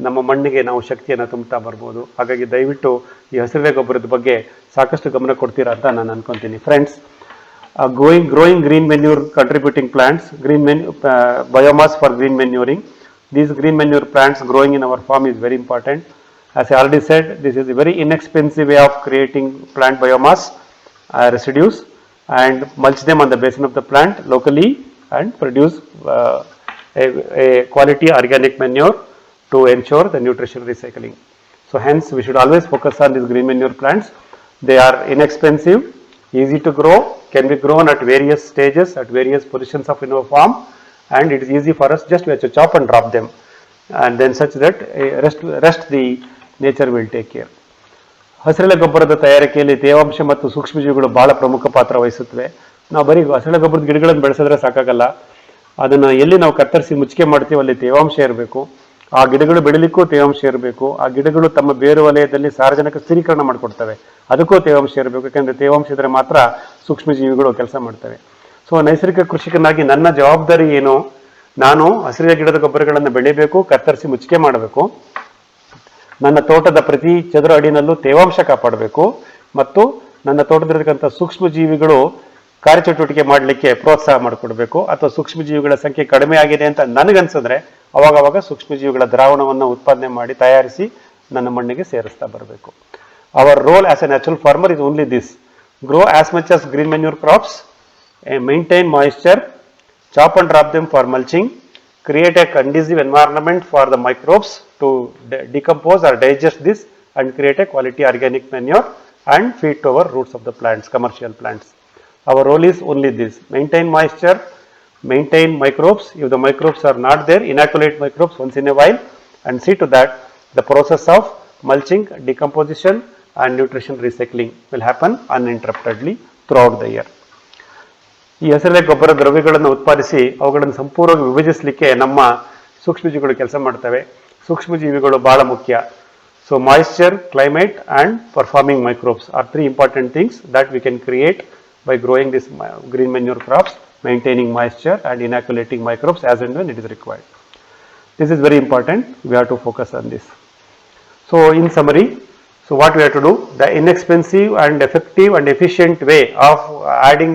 ನಮ್ಮ ಮಣ್ಣಿಗೆ ನಾವು ಶಕ್ತಿಯನ್ನು ತುಂಬುತ್ತಾ ಬರ್ಬೋದು. ಹಾಗಾಗಿ ದಯವಿಟ್ಟು ಈ ಹಸಿರೆಲೆ ಗೊಬ್ಬರದ ಬಗ್ಗೆ ಸಾಕಷ್ಟು ಗಮನ ಕೊಡ್ತೀರಾ ಅಂತ ನಾನು ಅನ್ಕೊತೀನಿ. Friends, growing green manure contributing plants, biomass for green manuring, these green manure plants growing in our farm is very important. As I already said, this is a very inexpensive way of creating plant biomass residues and mulch them on the basin of the plant locally and produce a quality organic manure to ensure the nutrition recycling. So hence we should always focus on these green manure plants. They are inexpensive, easy to grow, can be grown at various stages, at various positions of in our farm, and it is easy for us, just we have to chop and drop them, and then such that rest the nature will take care. ಹಸಿರೆಲೆ ಗೊಬ್ಬರದ ತಯಾರಿಕೆಯಲ್ಲಿ ತೇವಾಂಶ ಮತ್ತು ಸೂಕ್ಷ್ಮಜೀವಿಗಳು ಬಹಳ ಪ್ರಮುಖ ಪಾತ್ರ ವಹಿಸುತ್ತವೆ. ನಾವು ಬರೀ ಹಸಿರೆಲೆ ಗೊಬ್ಬರದ ಗಿಡಗಳನ್ನು ಬೆಳೆಸಿದ್ರೆ ಸಾಕಾಗಲ್ಲ, ಅದನ್ನು ಎಲ್ಲಿ ನಾವು ಕತ್ತರಿಸಿ ಮುಚ್ಚಿಕೆ ಮಾಡ್ತೀವಿ ಅಲ್ಲಿ ತೇವಾಂಶ ಇರಬೇಕು. ಆ ಗಿಡಗಳು ಬೆಳಿಲಿಕ್ಕೂ ತೇವಾಂಶ ಇರಬೇಕು. ಆ ಗಿಡಗಳು ತಮ್ಮ ಬೇರು ವಲಯದಲ್ಲಿ ಸಾರಜನಕ ಸ್ಥಿರೀಕರಣ ಮಾಡಿಕೊಡ್ತವೆ, ಅದಕ್ಕೂ ತೇವಾಂಶ ಇರಬೇಕು. ಯಾಕೆಂದರೆ ತೇವಾಂಶ ಇದ್ದರೆ ಮಾತ್ರ ಸೂಕ್ಷ್ಮಜೀವಿಗಳು ಕೆಲಸ ಮಾಡ್ತವೆ. ಸೊ ನೈಸರ್ಗಿಕ ಕೃಷಿಕನಾಗಿ ನನ್ನ ಜವಾಬ್ದಾರಿ ಏನು? ನಾನು ಹಸಿರೆಲೆ ಗಿಡದ ಗೊಬ್ಬರಗಳನ್ನು ಬೆಳಿಬೇಕು, ಕತ್ತರಿಸಿ ಮುಚ್ಚಿಕೆ ಮಾಡಬೇಕು, ನನ್ನ ತೋಟದ ಪ್ರತಿ ಚದುರ ಅಡಿನಲ್ಲೂ ತೇವಾಂಶ ಕಾಪಾಡಬೇಕು, ಮತ್ತು ನನ್ನ ತೋಟದಲ್ಲಿರ್ತಕ್ಕಂಥ ಸೂಕ್ಷ್ಮಜೀವಿಗಳು ಕಾರ್ಯಚಟುವಟಿಕೆ ಮಾಡಲಿಕ್ಕೆ ಪ್ರೋತ್ಸಾಹ ಮಾಡಿಕೊಡ್ಬೇಕು. ಅಥವಾ ಸೂಕ್ಷ್ಮಜೀವಿಗಳ ಸಂಖ್ಯೆ ಕಡಿಮೆ ಆಗಿದೆ ಅಂತ ನನಗನ್ಸಿದ್ರೆ ಅವಾಗವಾಗ ಸೂಕ್ಷ್ಮಜೀವಿಗಳ ದ್ರಾವಣವನ್ನು ಉತ್ಪಾದನೆ ಮಾಡಿ ತಯಾರಿಸಿ ನನ್ನ ಮಣ್ಣಿಗೆ ಸೇರಿಸ್ತಾ ಬರಬೇಕು. Hour role as A natural farmer is only this: grow as much as green manure crops, maintain moisture, chop and drop them for mulching, create a conducive environment for the microbes to decompose or digest this, and create a quality organic manure and feed to our roots of the plants, commercial plants. Our role is only this: maintain moisture, maintain microbes. If the microbes are not there, inoculate microbes once in a while, and see to that the process of mulching, decomposition and nutrition recycling will happen uninterruptedly throughout the year. ಈ ಹಸಿರೆಲೆ ಗೊಬ್ಬರ ದ್ರವ್ಯಗಳನ್ನು ಉತ್ಪಾದಿಸಿ ಅವುಗಳನ್ನು ಸಂಪೂರ್ಣವಾಗಿ ವಿಭಜಿಸಲಿಕ್ಕೆ ನಮ್ಮ ಸೂಕ್ಷ್ಮಜೀವಿಗಳು ಕೆಲಸ ಮಾಡ್ತವೆ. ಸೂಕ್ಷ್ಮಜೀವಿಗಳು ಬಹಳ ಮುಖ್ಯ. So moisture, climate and performing microbes are 3 important things that we can create by growing this green manure crops, maintaining moisture and inoculating microbes as and when it is required. This is very important. We have to focus on this. So in summary, so what we have to do, the inexpensive and effective and efficient way of adding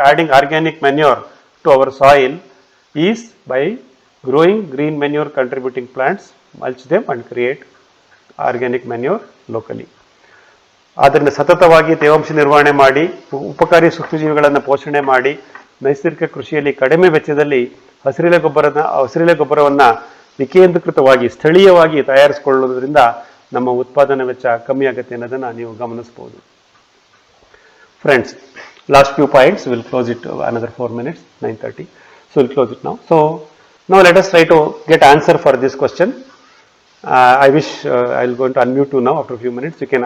adding organic manure to our soil is by growing green manure contributing plants, mulch them and create organic manure locally. ಆದ್ದರಿಂದ ಸತತವಾಗಿ ತೇವಾಂಶ ನಿರ್ವಹಣೆ ಮಾಡಿ, ಉಪಕಾರಿ ಸೂಕ್ಷ್ಮಜೀವಿಗಳನ್ನು ಪೋಷಣೆ ಮಾಡಿ, ನೈಸರ್ಗಿಕ ಕೃಷಿಯಲ್ಲಿ ಕಡಿಮೆ ವೆಚ್ಚದಲ್ಲಿ ಹಸಿರೆಲೆ ಗೊಬ್ಬರವನ್ನು ವಿಕೇಂದ್ರೀಕೃತವಾಗಿ ಸ್ಥಳೀಯವಾಗಿ ತಯಾರಿಸಿಕೊಳ್ಳುವುದರಿಂದ ನಮ್ಮ ಉತ್ಪಾದನಾ ವೆಚ್ಚ ಕಮ್ಮಿ ಆಗುತ್ತೆ ಅನ್ನೋದನ್ನು ನೀವು ಗಮನಿಸಬಹುದು. Friends, last few points, we'll close it another 4 minutes, 9:30. So we'll close it now. So now let us try to get answer for this question. I wish I'll going to unmute you now. After a few minutes you can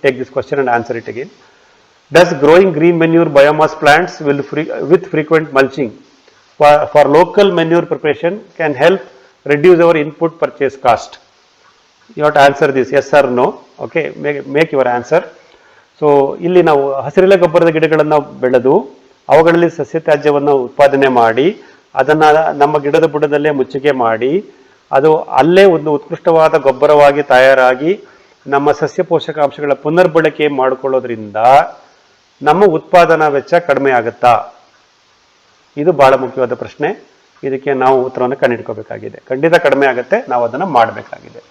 take this question and answer it again. Does growing green manure biomass plants with frequent mulching for local manure preparation can help reduce our input purchase cost? You have to answer this, yes or no. Okay, make your answer. So ಇಲ್ಲಿ ನಾವು ಹಸಿರೆಲೆ ಗೊಬ್ಬರದ ಗಿಡಗಳನ್ನು ಬೆಳೆದು ಅವುಗಳಲ್ಲಿ ಸಸ್ಯ ತ್ಯಾಜ್ಯವನ್ನು ಉತ್ಪಾದನೆ ಮಾಡಿ ಅದನ್ನು ನಮ್ಮ ಗಿಡದ ಬುಡದಲ್ಲೇ ಮುಚ್ಚಿಗೆ ಮಾಡಿ ಅದು ಅಲ್ಲೇ ಒಂದು ಉತ್ಕೃಷ್ಟವಾದ ಗೊಬ್ಬರವಾಗಿ ತಯಾರಾಗಿ ನಮ್ಮ ಸಸ್ಯ ಪೋಷಕಾಂಶಗಳ ಪುನರ್ಬಳಕೆ ಮಾಡಿಕೊಳ್ಳೋದ್ರಿಂದ ನಮ್ಮ ಉತ್ಪಾದನಾ ವೆಚ್ಚ ಕಡಿಮೆ ಆಗುತ್ತಾ? ಇದು ಬಹಳ ಮುಖ್ಯವಾದ ಪ್ರಶ್ನೆ. ಇದಕ್ಕೆ ನಾವು ಉತ್ತರವನ್ನು ಕಂಡುಹಿಡ್ಕೋಬೇಕಾಗಿದೆ. ಖಂಡಿತ ಕಡಿಮೆ ಆಗುತ್ತೆ, ನಾವು ಅದನ್ನು ಮಾಡಬೇಕಾಗಿದೆ.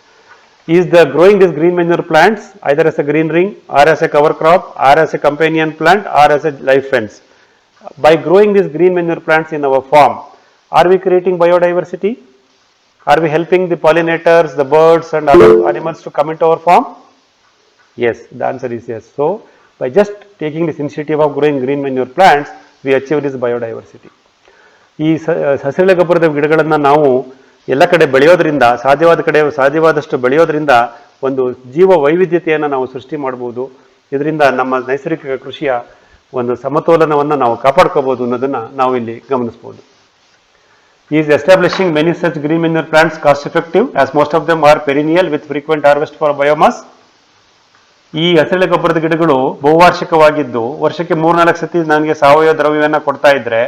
Is the growing these green manure plants either as a green ring or as a cover crop or as a companion plant or as a live fence? By growing these green manure plants in our farm, are we creating biodiversity? Are we helping the pollinators, the birds and other animals to come into our farm? Yes, the answer is yes. So by just taking this initiative of growing green manure plants, we achieve this biodiversity. ಈ ಹಸಿರೆಲೆ ಗೊಬ್ಬರದ ಗಿಡಗಳನ್ನು ನಾವು ಎಲ್ಲ ಕಡೆ ಬೆಳೆಯೋದ್ರಿಂದ ಸಾಧ್ಯವಾದಷ್ಟು ಬೆಳೆಯೋದ್ರಿಂದ ಒಂದು ಜೀವ ವೈವಿಧ್ಯತೆಯನ್ನು ನಾವು ಸೃಷ್ಟಿ ಮಾಡಬಹುದು. ಇದರಿಂದ ನಮ್ಮ ನೈಸರ್ಗಿಕ ಕೃಷಿಯ ಒಂದು ಸಮತೋಲನವನ್ನು ನಾವು ಕಾಪಾಡ್ಕೋಬಹುದು ಅನ್ನೋದನ್ನು ನಾವು ಇಲ್ಲಿ ಗಮನಿಸಬಹುದು. Is establishing many such green manure plants cost effective as most of them are perennial with frequent harvest for biomass? ಈ ಹಸಿರೆಲೆ ಗೊಬ್ಬರದ ಗಿಡಗಳು ಬಹುವಾರ್ಷಿಕವಾಗಿದ್ದು ವರ್ಷಕ್ಕೆ 3-4 ಸತಿ ನನಗೆ ಸಾವಯವ ದ್ರವ್ಯವನ್ನು ಕೊಡ್ತಾ ಇದ್ರೆ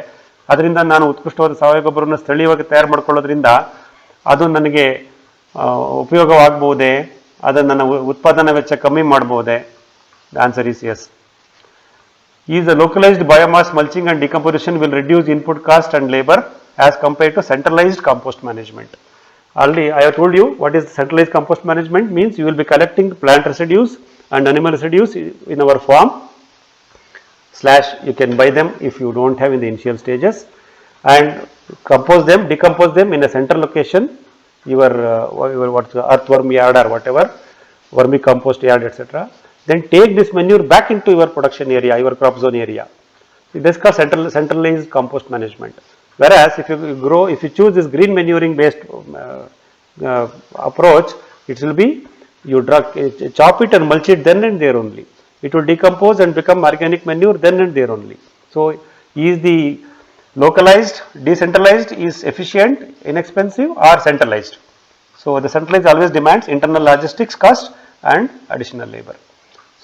ಅದರಿಂದ ನಾನು ಉತ್ಕೃಷ್ಟವಾದ ಸಾವಯವ ಗೊಬ್ಬರವನ್ನು ಸ್ಥಳೀಯವಾಗಿ ತಯಾರು ಮಾಡ್ಕೊಳ್ಳೋದ್ರಿಂದ ಅದು ನನಗೆ ಉಪಯೋಗವಾಗಬಹುದೇ? ಅದು ನನ್ನ ಉತ್ಪಾದನಾ ವೆಚ್ಚ ಕಮ್ಮಿ ಮಾಡಬಹುದೇ? The answer is yes. Is the localised biomass mulching and decomposition will reduce input cost and labor as compared to centralized compost management. Already I have told you what is centralized compost management means. You will be collecting plant residues and animal residues in our farm, / you can buy them if you don't have in the initial stages, and decompose them in a central location, your what's earthworm yard or whatever, vermicompost yard, etc. Then take this manure back into your production area, your crop zone area. This is called centralized compost management. Whereas if you choose this green manuring based approach, it will be you chop it and mulch it then and there only. It will decompose and become organic manure then and there only. So, is the localized, decentralized is efficient, inexpensive, or centralized? So, the centralized always demands internal logistics cost and additional labor.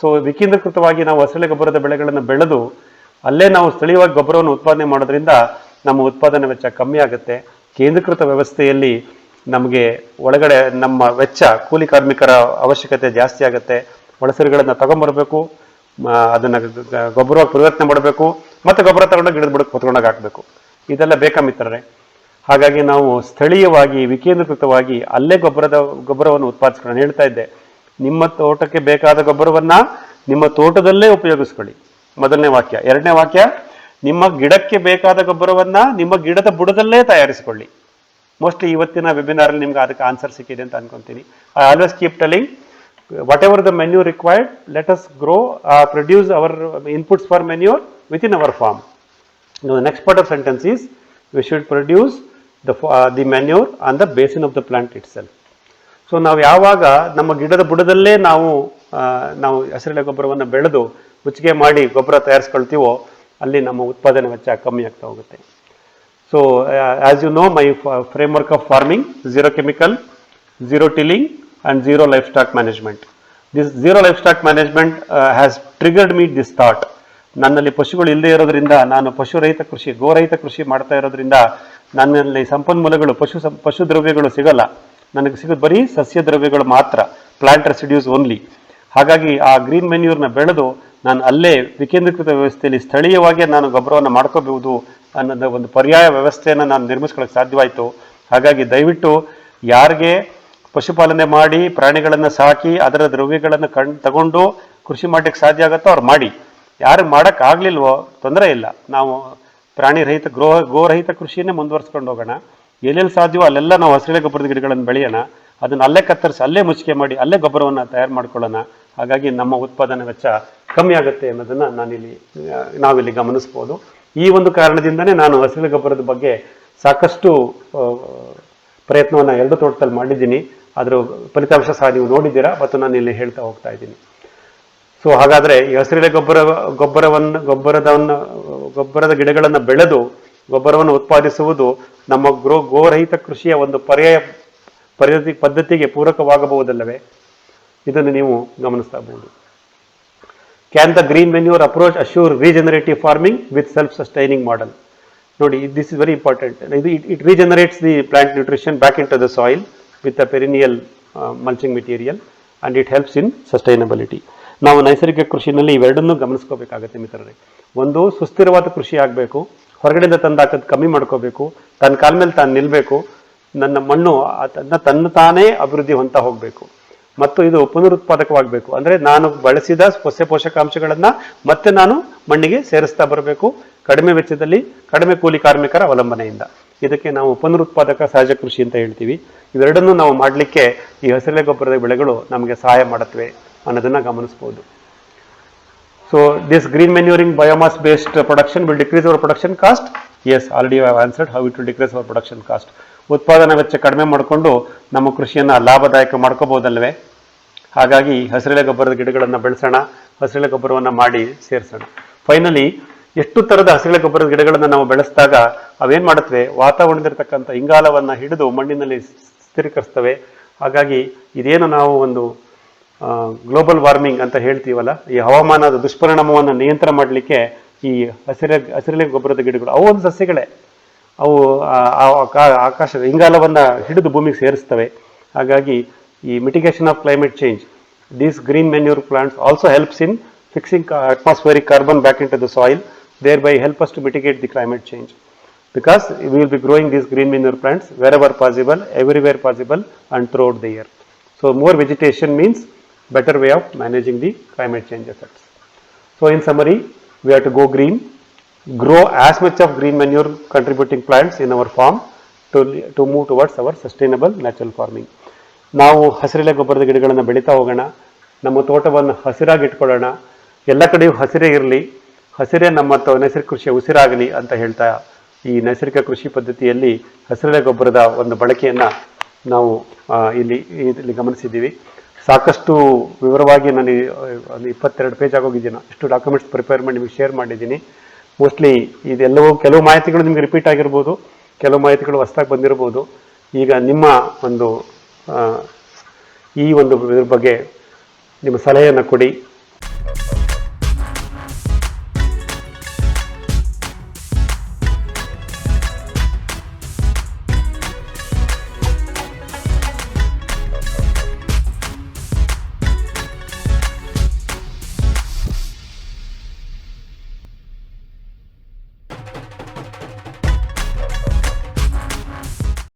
So ವಿಕೇಂದ್ರೀಕೃತವಾಗಿ ನಾವು ಹಸಿರೆಲೆ ಗೊಬ್ಬರದ ಬೆಳೆಗಳನ್ನು ಬೆಳೆದು ಅಲ್ಲೇ ನಾವು ಸ್ಥಳೀಯವಾಗಿ ಗೊಬ್ಬರವನ್ನು ಉತ್ಪಾದನೆ ಮಾಡೋದ್ರಿಂದ ನಮ್ಮ ಉತ್ಪಾದನೆ ವೆಚ್ಚ ಕಮ್ಮಿ ಆಗುತ್ತೆ. ಕೇಂದ್ರೀಕೃತ ವ್ಯವಸ್ಥೆಯಲ್ಲಿ ನಮಗೆ ಒಳಗಡೆ ನಮ್ಮ ವೆಚ್ಚ, ಕೂಲಿ ಕಾರ್ಮಿಕರ ಅವಶ್ಯಕತೆ ಜಾಸ್ತಿ ಆಗುತ್ತೆ. ಒಳಸರಿಗಳನ್ನು ತಗೊಂಡ್ಬರ್ಬೇಕು, ಅದನ್ನು ಗೊಬ್ಬರವಾಗಿ ಪರಿವರ್ತನೆ ಮಾಡಬೇಕು, ಮತ್ತು ಗೊಬ್ಬರ ತಗೊಂಡೋಗಿ ಗಿಡದ ಬುಡಕ್ಕೆ ಹೊತ್ಕೊಂಡೋಗಿ ಹಾಕಬೇಕು. ಇದೆಲ್ಲ ಬೇಕಾ ಮಿತ್ರರೇ? ಹಾಗಾಗಿ ನಾವು ಸ್ಥಳೀಯವಾಗಿ ವಿಕೇಂದ್ರೀಕೃತವಾಗಿ ಅಲ್ಲೇ ಗೊಬ್ಬರವನ್ನು ಉತ್ಪಾದಿಸ್ಕೊಂಡು ಹೇಳ್ತಾ ಇದ್ದೆ. ನಿಮ್ಮ ತೋಟಕ್ಕೆ ಬೇಕಾದ ಗೊಬ್ಬರವನ್ನು ನಿಮ್ಮ ತೋಟದಲ್ಲೇ ಉಪಯೋಗಿಸ್ಕೊಳ್ಳಿ, ಮೊದಲನೇ ವಾಕ್ಯ. ಎರಡನೇ ವಾಕ್ಯ, ನಿಮ್ಮ ಗಿಡಕ್ಕೆ ಬೇಕಾದ ಗೊಬ್ಬರವನ್ನು ನಿಮ್ಮ ಗಿಡದ ಬುಡದಲ್ಲೇ ತಯಾರಿಸಿಕೊಳ್ಳಿ. ಮೋಸ್ಟ್ಲಿ ಇವತ್ತಿನ ವೆಬಿನಾರಲ್ಲಿ ನಿಮ್ಗೆ ಅದಕ್ಕೆ ಆನ್ಸರ್ ಸಿಕ್ಕಿದೆ ಅಂತ ಅನ್ಕೊಂತೀನಿ. I always keep telling, whatever the manure required, let us grow, produce our inputs for manure within our farm. Now the next part of sentence is, we should produce the manure on the basin of the plant itself. So ನಾವು ಯಾವಾಗ ನಮ್ಮ ಗಿಡದ ಬುಡದಲ್ಲೇ ನಾವು ಹಸಿರೆಲೆ ಗೊಬ್ಬರವನ್ನು ಬೆಳೆದು ಮುಚ್ಚಿಗೆ ಮಾಡಿ ಗೊಬ್ಬರ ತಯಾರಿಸ್ಕೊಳ್ತೀವೋ ಅಲ್ಲಿ ನಮ್ಮ ಉತ್ಪಾದನೆ ವೆಚ್ಚ ಕಮ್ಮಿ ಆಗ್ತಾ ಹೋಗುತ್ತೆ. So as you know, my framework of farming, zero chemical, zero tilling and zero livestock management. This zero livestock management has triggered me this thought. ನನ್ನಲ್ಲಿ ಪಶುಗಳು ಇಲ್ಲದೆ ಇರೋದ್ರಿಂದ, ನಾನು ಪಶುರಹಿತ ಕೃಷಿ, ಗೋರಹಿತ ಕೃಷಿ ಮಾಡ್ತಾ ಇರೋದ್ರಿಂದ ನನ್ನಲ್ಲಿ ಸಂಪನ್ಮೂಲಗಳು, ಪಶು ದ್ರವ್ಯಗಳು ಸಿಗಲ್ಲ. ನನಗೆ ಸಿಗೋದು ಬರೀ ಸಸ್ಯ ದ್ರವ್ಯಗಳು ಮಾತ್ರ, ಪ್ಲಾಂಟ್ ರೆಸಿಡ್ಯೂಸ್ ಓನ್ಲಿ. ಹಾಗಾಗಿ ಆ ಗ್ರೀನ್ ಮೆನ್ಯೂರ್ನ ಬೆಳೆದು ನಾನು ಅಲ್ಲೇ ವಿಕೇಂದ್ರೀಕೃತ ವ್ಯವಸ್ಥೆಯಲ್ಲಿ ಸ್ಥಳೀಯವಾಗಿ ನಾನು ಗೊಬ್ಬರವನ್ನು ಮಾಡ್ಕೋಬಹುದು ಅನ್ನೋದು ಒಂದು ಪರ್ಯಾಯ ವ್ಯವಸ್ಥೆಯನ್ನು ನಾನು ನಿರ್ಮಿಸ್ಕೊಳ್ಳೋಕೆ ಸಾಧ್ಯವಾಯಿತು. ಹಾಗಾಗಿ ದಯವಿಟ್ಟು ಯಾರಿಗೆ ಪಶುಪಾಲನೆ ಮಾಡಿ ಪ್ರಾಣಿಗಳನ್ನು ಸಾಕಿ ಅದರ ದ್ರವ್ಯಗಳನ್ನು ತಗೊಂಡು ಕೃಷಿ ಮಾಡಲಿಕ್ಕೆ ಸಾಧ್ಯ ಆಗುತ್ತೋ ಅವ್ರು ಮಾಡಿ. ಯಾರು ಮಾಡೋಕ್ಕಾಗಲಿಲ್ವೋ ತೊಂದರೆ ಇಲ್ಲ, ನಾವು ಪ್ರಾಣಿ ರಹಿತ ಗೋರಹಿತ ಕೃಷಿಯನ್ನೇ ಮುಂದುವರಿಸ್ಕೊಂಡು ಹೋಗೋಣ. ಎಲ್ಲೆಲ್ಲಿ ಸಾಧ್ಯವೋ ಅಲ್ಲೆಲ್ಲ ನಾವು ಹಸಿರೆಲೆ ಗೊಬ್ಬರದ ಗಿಡಗಳನ್ನು ಬೆಳೆಯೋಣ, ಅದನ್ನು ಅಲ್ಲೇ ಕತ್ತರಿಸಿ ಅಲ್ಲೇ ಮುಚ್ಚಿಗೆ ಮಾಡಿ ಅಲ್ಲೇ ಗೊಬ್ಬರವನ್ನು ತಯಾರು ಮಾಡ್ಕೊಳ್ಳೋಣ. ಹಾಗಾಗಿ ನಮ್ಮ ಉತ್ಪಾದನೆ ವೆಚ್ಚ ಕಮ್ಮಿ ಆಗುತ್ತೆ ಅನ್ನೋದನ್ನು ನಾವಿಲ್ಲಿ ಗಮನಿಸ್ಬೋದು. ಈ ಒಂದು ಕಾರಣದಿಂದನೇ ನಾನು ಹಸಿರೆಲೆ ಗೊಬ್ಬರದ ಬಗ್ಗೆ ಸಾಕಷ್ಟು ಪ್ರಯತ್ನವನ್ನು ಎರಡು ತೋಟದಲ್ಲಿ ಮಾಡಿದ್ದೀನಿ. ಅದರ ಫಲಿತಾಂಶ ಸಹ ನೀವು ನೋಡಿದ್ದೀರಾ ಮತ್ತು ನಾನು ಇಲ್ಲಿ ಹೇಳ್ತಾ ಹೋಗ್ತಾ ಇದ್ದೀನಿ. ಸೊ ಹಾಗಾದರೆ ಈ ಹಸಿರೆಲೆ ಗೊಬ್ಬರದ ಗಿಡಗಳನ್ನು ಬೆಳೆದು ಗೊಬ್ಬರವನ್ನು ಉತ್ಪಾದಿಸುವುದು ನಮ್ಮ ಗೋರಹಿತ ಕೃಷಿಯ ಒಂದು ಪರ್ಯಾಯ ಪದ್ಧತಿಗೆ ಪೂರಕವಾಗಬಹುದಲ್ಲವೇ? ಇದನ್ನು ನೀವು ಗಮನಿಸಬಹುದು. Can the green manure approach assure regenerative farming with self sustaining model? ನೋಡಿ, this is very important. It regenerates the plant nutrition back into the soil with a perennial mulching material and it helps in sustainability. ನಾವು ನೈಸರ್ಗಿಕ ಕೃಷಿನಲ್ಲಿ ಇವೆರಡನ್ನೂ ಗಮನಿಸ್ಕೋಬೇಕಾಗತ್ತೆ ಮಿತ್ರರೇ. ಒಂದು, ಸುಸ್ಥಿರವಾದ ಕೃಷಿ ಆಗಬೇಕು, ಹೊರಗಡೆಯಿಂದ ತಂದು ಹಾಕೋದು ಕಮ್ಮಿ ಮಾಡ್ಕೋಬೇಕು, ತನ್ನ ಕಾಲ ಮೇಲೆ ತಾನು ನಿಲ್ಲಬೇಕು, ನನ್ನ ಮಣ್ಣು ತನ್ನ ತಾನೇ ಅಭಿವೃದ್ಧಿ ಹೊಂದ್ತಾ ಹೋಗಬೇಕು, ಮತ್ತು ಇದು ಪುನರುತ್ಪಾದಕವಾಗಬೇಕು. ಅಂದರೆ ನಾನು ಬಳಸಿದ ಸಸ್ಯ ಪೋಷಕಾಂಶಗಳನ್ನು ಮತ್ತೆ ನಾನು ಮಣ್ಣಿಗೆ ಸೇರಿಸ್ತಾ ಬರಬೇಕು, ಕಡಿಮೆ ವೆಚ್ಚದಲ್ಲಿ, ಕಡಿಮೆ ಕೂಲಿ ಕಾರ್ಮಿಕರ ಅವಲಂಬನೆಯಿಂದ. ಇದಕ್ಕೆ ನಾವು ಪುನರುತ್ಪಾದಕ ಸಹಜ ಕೃಷಿ ಅಂತ ಹೇಳ್ತೀವಿ. ಇವೆರಡನ್ನೂ ನಾವು ಮಾಡಲಿಕ್ಕೆ ಈ ಹಸಿರೆಲೆ ಗೊಬ್ಬರದ ಬೆಳೆಗಳು ನಮಗೆ ಸಹಾಯ ಮಾಡುತ್ತವೆ ಅನ್ನೋದನ್ನು ಗಮನಿಸ್ಬೋದು. So this green manuring biomass based production will decrease our production cost? Yes, already I have answered how it will decrease our production cost. ಉತ್ಪಾದನಾ ವೆಚ್ಚ ಕಡಿಮೆ ಮಾಡಿಕೊಂಡು ನಮ್ಮ ಕೃಷಿಯನ್ನು ಲಾಭದಾಯಕ ಮಾಡ್ಕೋಬಹುದಲ್ವೇ? ಹಾಗಾಗಿ ಹಸಿರೆಲೆ ಗೊಬ್ಬರದ ಗಿಡಗಳನ್ನು ಬೆಳೆಸೋಣ, ಹಸಿರೆಲೆ ಗೊಬ್ಬರವನ್ನು ಮಾಡಿ ಸೇರಿಸೋಣ. ಫೈನಲಿ, ಎಷ್ಟು ಥರದ ಹಸಿರೆಲೆ ಗೊಬ್ಬರದ ಗಿಡಗಳನ್ನು ನಾವು ಬೆಳೆಸಿದಾಗ ಅವೇನು ಮಾಡುತ್ತವೆ, ವಾತಾವರಣದಲ್ಲಿರ್ತಕ್ಕಂಥ ಇಂಗಾಲವನ್ನು ಹಿಡಿದು ಮಣ್ಣಿನಲ್ಲಿ ಸ್ಥಿರೀಕರಿಸ್ತವೆ. ಹಾಗಾಗಿ ಇದೇನು ನಾವು ಒಂದು ಗ್ಲೋಬಲ್ ವಾರ್ಮಿಂಗ್ ಅಂತ ಹೇಳ್ತೀವಲ್ಲ, ಈ ಹವಾಮಾನದ ದುಷ್ಪರಿಣಾಮವನ್ನು ನಿಯಂತ್ರಣ ಮಾಡಲಿಕ್ಕೆ ಈ ಹಸಿರೆಲೆ ಗೊಬ್ಬರದ ಗಿಡಗಳು, ಅವು ಒಂದು ಸಸ್ಯಗಳೇ, ಅವು ಆಕಾಶದ ಇಂಗಾಲವನ್ನು ಹಿಡಿದು ಭೂಮಿಗೆ ಸೇರಿಸ್ತವೆ. ಹಾಗಾಗಿ ಈ mitigation of climate change, these green manure plants also helps in fixing atmospheric carbon back into the soil, thereby help us to mitigate the climate change. because we will be growing these green manure plants wherever possible, everywhere possible, and throughout the year. So more vegetation means better way of managing the climate change effects. So in summary, we have to go green, grow as much of green manure contributing plants in our farm to move towards our sustainable natural farming. ನಾವು ಹಸಿರೆಲೆ ಗೊಬ್ಬರದ ಗಿಡಗಳನ್ನು ಬೆಳೀತಾ ಹೋಗೋಣ, ನಮ್ಮ ತೋಟವನ್ನು ಹಸಿರಾಗಿ ಇಟ್ಕೊಳ್ಳೋಣ, ಎಲ್ಲ ಕಡೆಯೂ ಹಸಿರೇ ಇರಲಿ, ಹಸಿರೇ ನಮ್ಮ ನೈಸರ್ಗಿಕ ಕೃಷಿಯ ಉಸಿರಾಗಲಿ ಅಂತ ಹೇಳ್ತಾ ಈ ನೈಸರ್ಗಿಕ ಕೃಷಿ ಪದ್ಧತಿಯಲ್ಲಿ ಹಸಿರೆಲೆ ಗೊಬ್ಬರದ ಒಂದು ಬಳಕೆಯನ್ನು ನಾವು ಇಲ್ಲಿ ಗಮನಿಸಿದ್ದೀವಿ. ಸಾಕಷ್ಟು ವಿವರವಾಗಿ ನಾನು 22 ಪೇಜ್ ಆಗೋಗಿದ್ದೀನಿ, ಇಷ್ಟು ಡಾಕ್ಯುಮೆಂಟ್ಸ್ ಪ್ರಿಪೇರ್ ಮಾಡಿ ನಿಮಗೆ ಶೇರ್ ಮಾಡಿದ್ದೀನಿ. ಮೋಸ್ಟ್ಲಿ ಇದೆಲ್ಲವೂ ಕೆಲವು ಮಾಹಿತಿಗಳು ನಿಮ್ಗೆ ರಿಪೀಟ್ ಆಗಿರ್ಬೋದು, ಕೆಲವು ಮಾಹಿತಿಗಳು ಹೊಸದಾಗಿ ಬಂದಿರ್ಬೋದು. ಈಗ ನಿಮ್ಮ ಒಂದು ಈ ಒಂದು ಇದ್ರ ಬಗ್ಗೆ ನಿಮ್ಮ ಸಲಹೆಯನ್ನು ಕೊಡಿ.